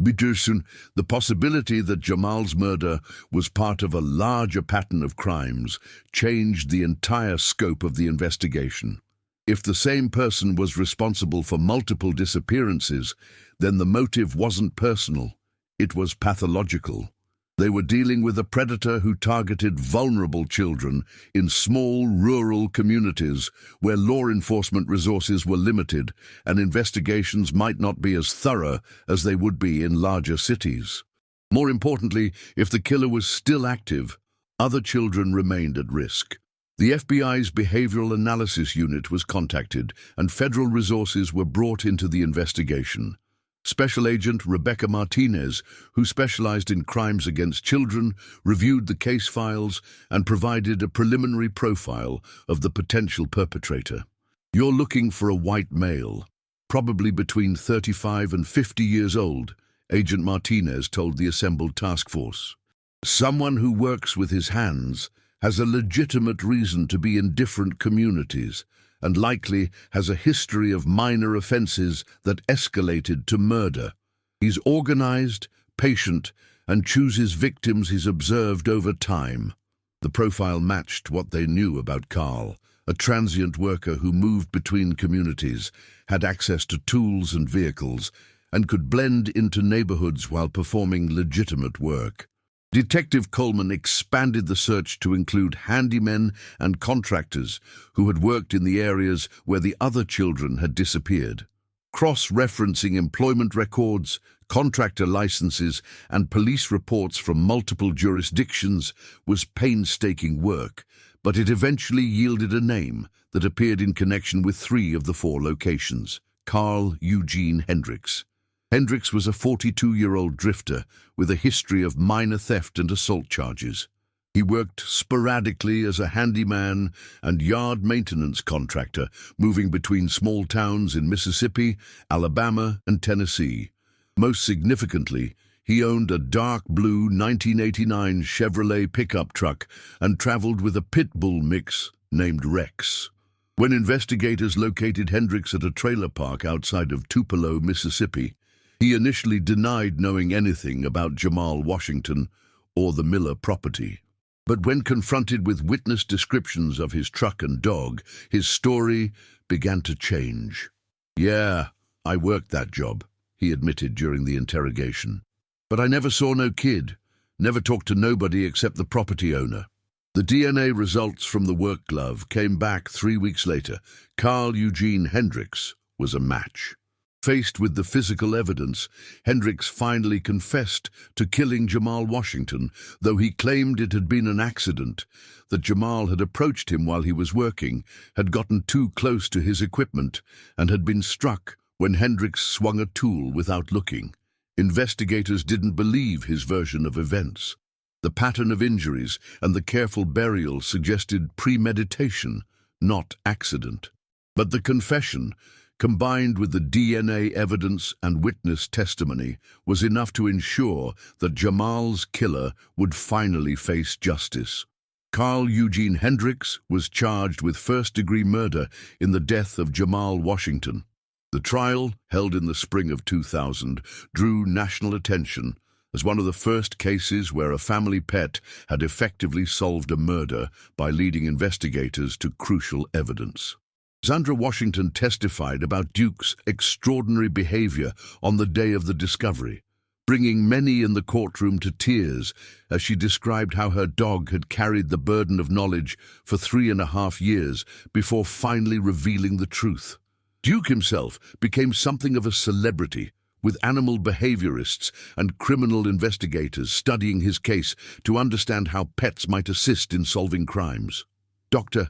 Peterson, the possibility that Jamal's murder was part of a larger pattern of crimes changed the entire scope of the investigation. If the same person was responsible for multiple disappearances, then the motive wasn't personal, it was pathological. They were dealing with a predator who targeted vulnerable children in small rural communities where law enforcement resources were limited and investigations might not be as thorough as they would be in larger cities. More importantly, if the killer was still active, other children remained at risk. The FBI's Behavioral Analysis Unit was contacted and federal resources were brought into the investigation. Special Agent Rebecca Martinez, who specialized in crimes against children, reviewed the case files and provided a preliminary profile of the potential perpetrator. "You're looking for a white male, probably between 35 and 50 years old," Agent Martinez told the assembled task force. "Someone who works with his hands, has a legitimate reason to be in different communities, and likely has a history of minor offenses that escalated to murder. He's organized, patient, and chooses victims he's observed over time." The profile matched what they knew about Carl, a transient worker who moved between communities, had access to tools and vehicles, and could blend into neighborhoods while performing legitimate work. Detective Coleman expanded the search to include handymen and contractors who had worked in the areas where the other children had disappeared. Cross-referencing employment records, contractor licenses, and police reports from multiple jurisdictions was painstaking work, but it eventually yielded a name that appeared in connection with 3 of the 4 locations: Carl Eugene Hendricks. Hendricks was a 42-year-old drifter with a history of minor theft and assault charges. He worked sporadically as a handyman and yard maintenance contractor, moving between small towns in Mississippi, Alabama, and Tennessee. Most significantly, he owned a dark blue 1989 Chevrolet pickup truck and traveled with a pit bull mix named Rex. When investigators located Hendricks at a trailer park outside of Tupelo, Mississippi, he initially denied knowing anything about Jamal Washington or the Miller property. But when confronted with witness descriptions of his truck and dog, his story began to change. "Yeah, I worked that job," he admitted during the interrogation. "But I never saw no kid, never talked to nobody except the property owner." The DNA results from the work glove came back 3 weeks later. Carl Eugene Hendricks was a match. Faced with the physical evidence, Hendricks finally confessed to killing Jamal Washington, though he claimed it had been an accident, that Jamal had approached him while he was working, had gotten too close to his equipment, and had been struck when Hendricks swung a tool without looking. Investigators didn't believe his version of events. The pattern of injuries and the careful burial suggested premeditation, not accident. But the confession, combined with the DNA evidence and witness testimony, was enough to ensure that Jamal's killer would finally face justice. Carl Eugene Hendricks was charged with first-degree murder in the death of Jamal Washington. The trial, held in the spring of 2000, drew national attention as one of the first cases where a family pet had effectively solved a murder by leading investigators to crucial evidence. Sandra Washington testified about Duke's extraordinary behavior on the day of the discovery, bringing many in the courtroom to tears as she described how her dog had carried the burden of knowledge for 3.5 years before finally revealing the truth. Duke himself became something of a celebrity, with animal behaviorists and criminal investigators studying his case to understand how pets might assist in solving crimes. Dr.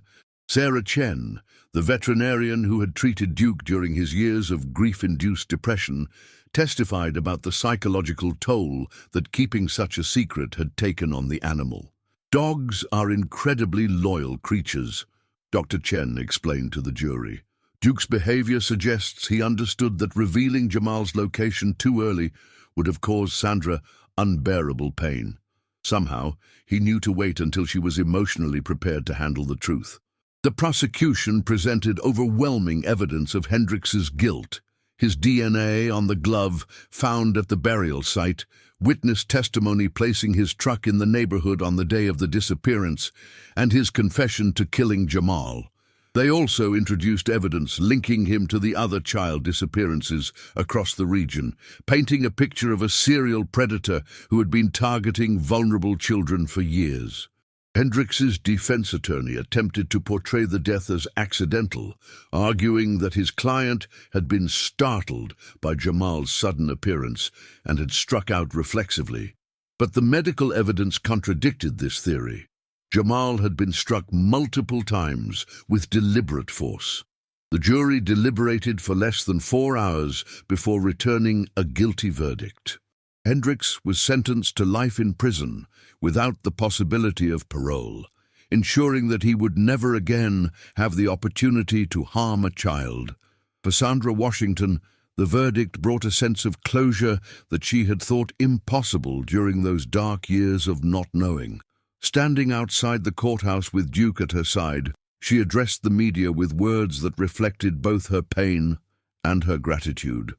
Sarah Chen, the veterinarian who had treated Duke during his years of grief-induced depression, testified about the psychological toll that keeping such a secret had taken on the animal. "Dogs are incredibly loyal creatures," Dr. Chen explained to the jury. Duke's behavior suggests he understood that revealing Jamal's location too early would have caused Sandra unbearable pain. Somehow, he knew to wait until she was emotionally prepared to handle the truth. The prosecution presented overwhelming evidence of Hendricks's guilt. His DNA on the glove found at the burial site, witness testimony placing his truck in the neighborhood on the day of the disappearance, and his confession to killing Jamal. They also introduced evidence linking him to the other child disappearances across the region, painting a picture of a serial predator who had been targeting vulnerable children for years. Hendricks's defense attorney attempted to portray the death as accidental, arguing that his client had been startled by Jamal's sudden appearance and had struck out reflexively. But the medical evidence contradicted this theory. Jamal had been struck multiple times with deliberate force. The jury deliberated for less than 4 hours before returning a guilty verdict. Hendricks was sentenced to life in prison without the possibility of parole, ensuring that he would never again have the opportunity to harm a child. For Sandra Washington, the verdict brought a sense of closure that she had thought impossible during those dark years of not knowing. Standing outside the courthouse with Duke at her side, she addressed the media with words that reflected both her pain and her gratitude.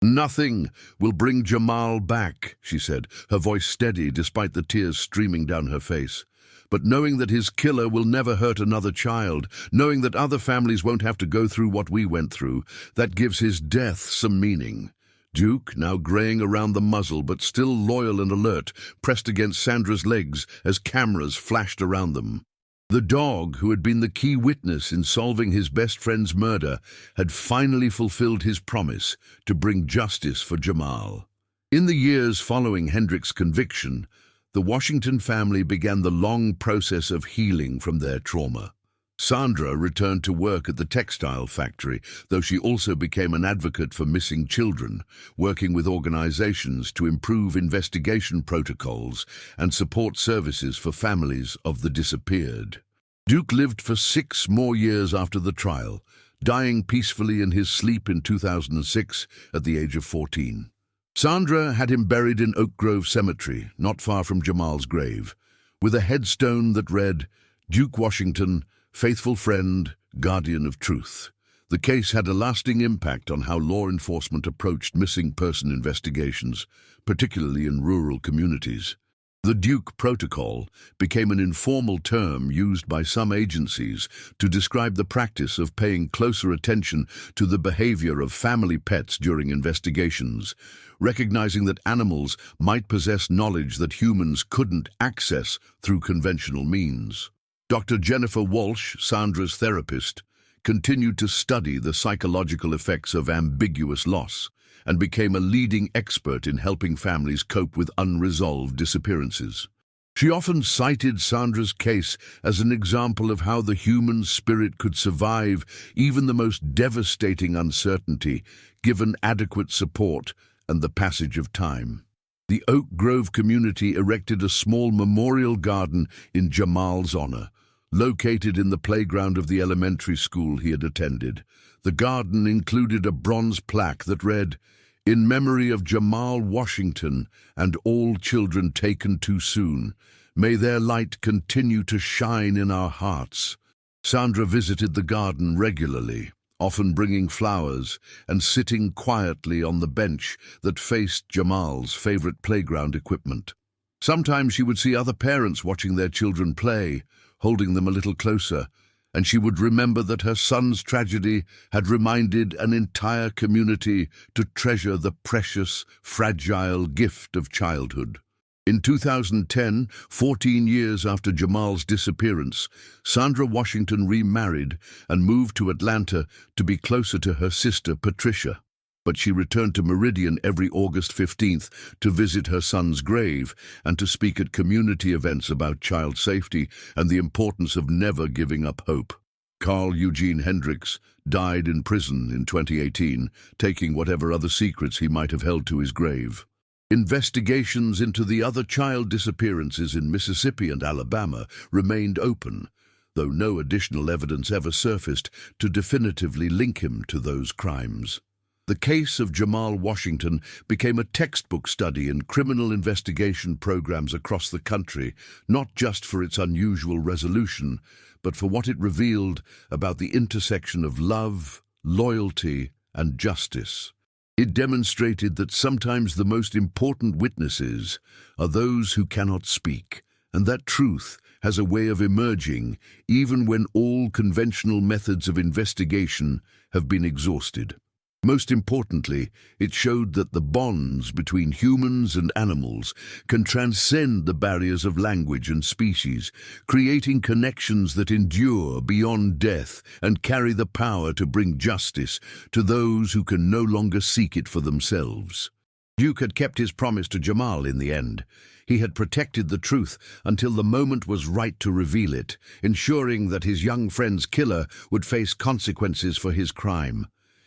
"Nothing will bring Jamal back," she said, her voice steady despite the tears streaming down her face. "But knowing that his killer will never hurt another child, knowing that other families won't have to go through what we went through, that gives his death some meaning." Duke, now greying around the muzzle but still loyal and alert, pressed against Sandra's legs as cameras flashed around them. The dog, who had been the key witness in solving his best friend's murder, had finally fulfilled his promise to bring justice for Jamal. In the years following Hendricks' conviction, the Washington family began the long process of healing from their trauma. Sandra returned to work at the textile factory, though she also became an advocate for missing children, working with organizations to improve investigation protocols and support services for families of the disappeared. Duke lived for 6 more years after the trial, dying peacefully in his sleep in 2006 at the age of 14. Sandra had him buried in Oak Grove Cemetery, not far from Jamal's grave, with a headstone that read, "Duke Washington, faithful friend, guardian of truth." The case had a lasting impact on how law enforcement approached missing person investigations, particularly in rural communities. The Duke Protocol became an informal term used by some agencies to describe the practice of paying closer attention to the behavior of family pets during investigations, recognizing that animals might possess knowledge that humans couldn't access through conventional means. Dr. Jennifer Walsh, Sandra's therapist, continued to study the psychological effects of ambiguous loss and became a leading expert in helping families cope with unresolved disappearances. She often cited Sandra's case as an example of how the human spirit could survive even the most devastating uncertainty, given adequate support and the passage of time. The Oak Grove community erected a small memorial garden in Jamal's honor, located in the playground of the elementary school he had attended. The garden included a bronze plaque that read, "In memory of Jamal Washington and all children taken too soon, may their light continue to shine in our hearts." Sandra visited the garden regularly, often bringing flowers and sitting quietly on the bench that faced Jamal's favorite playground equipment. Sometimes she would see other parents watching their children play, holding them a little closer, and she would remember that her son's tragedy had reminded an entire community to treasure the precious, fragile gift of childhood. In 2010, 14 years after Jamal's disappearance, Sandra Washington remarried and moved to Atlanta to be closer to her sister Patricia. But she returned to Meridian every August 15th to visit her son's grave and to speak at community events about child safety and the importance of never giving up hope. Carl Eugene Hendricks died in prison in 2018, taking whatever other secrets he might have held to his grave. Investigations into the other child disappearances in Mississippi and Alabama remained open, though no additional evidence ever surfaced to definitively link him to those crimes. The case of Jamal Washington became a textbook study in criminal investigation programs across the country, not just for its unusual resolution, but for what it revealed about the intersection of love, loyalty, and justice. It demonstrated that sometimes the most important witnesses are those who cannot speak, and that truth has a way of emerging even when all conventional methods of investigation have been exhausted. Most importantly, it showed that the bonds between humans and animals can transcend the barriers of language and species, creating connections that endure beyond death and carry the power to bring justice to those who can no longer seek it for themselves. Duke had kept his promise to Jamal in the end. He had protected the truth until the moment was right to reveal it, ensuring that his young friend's killer would face consequences for his crime.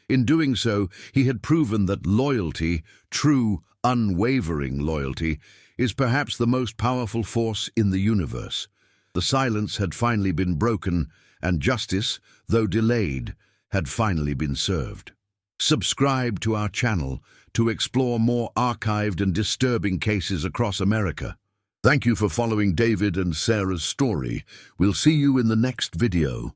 In doing so, he had proven that loyalty, true, unwavering loyalty, is perhaps the most powerful force in the universe. The silence had finally been broken, and justice, though delayed, had finally been served. Subscribe to our channel to explore more archived and disturbing cases across America. Thank you for following David and Sarah's story. We'll see you in the next video.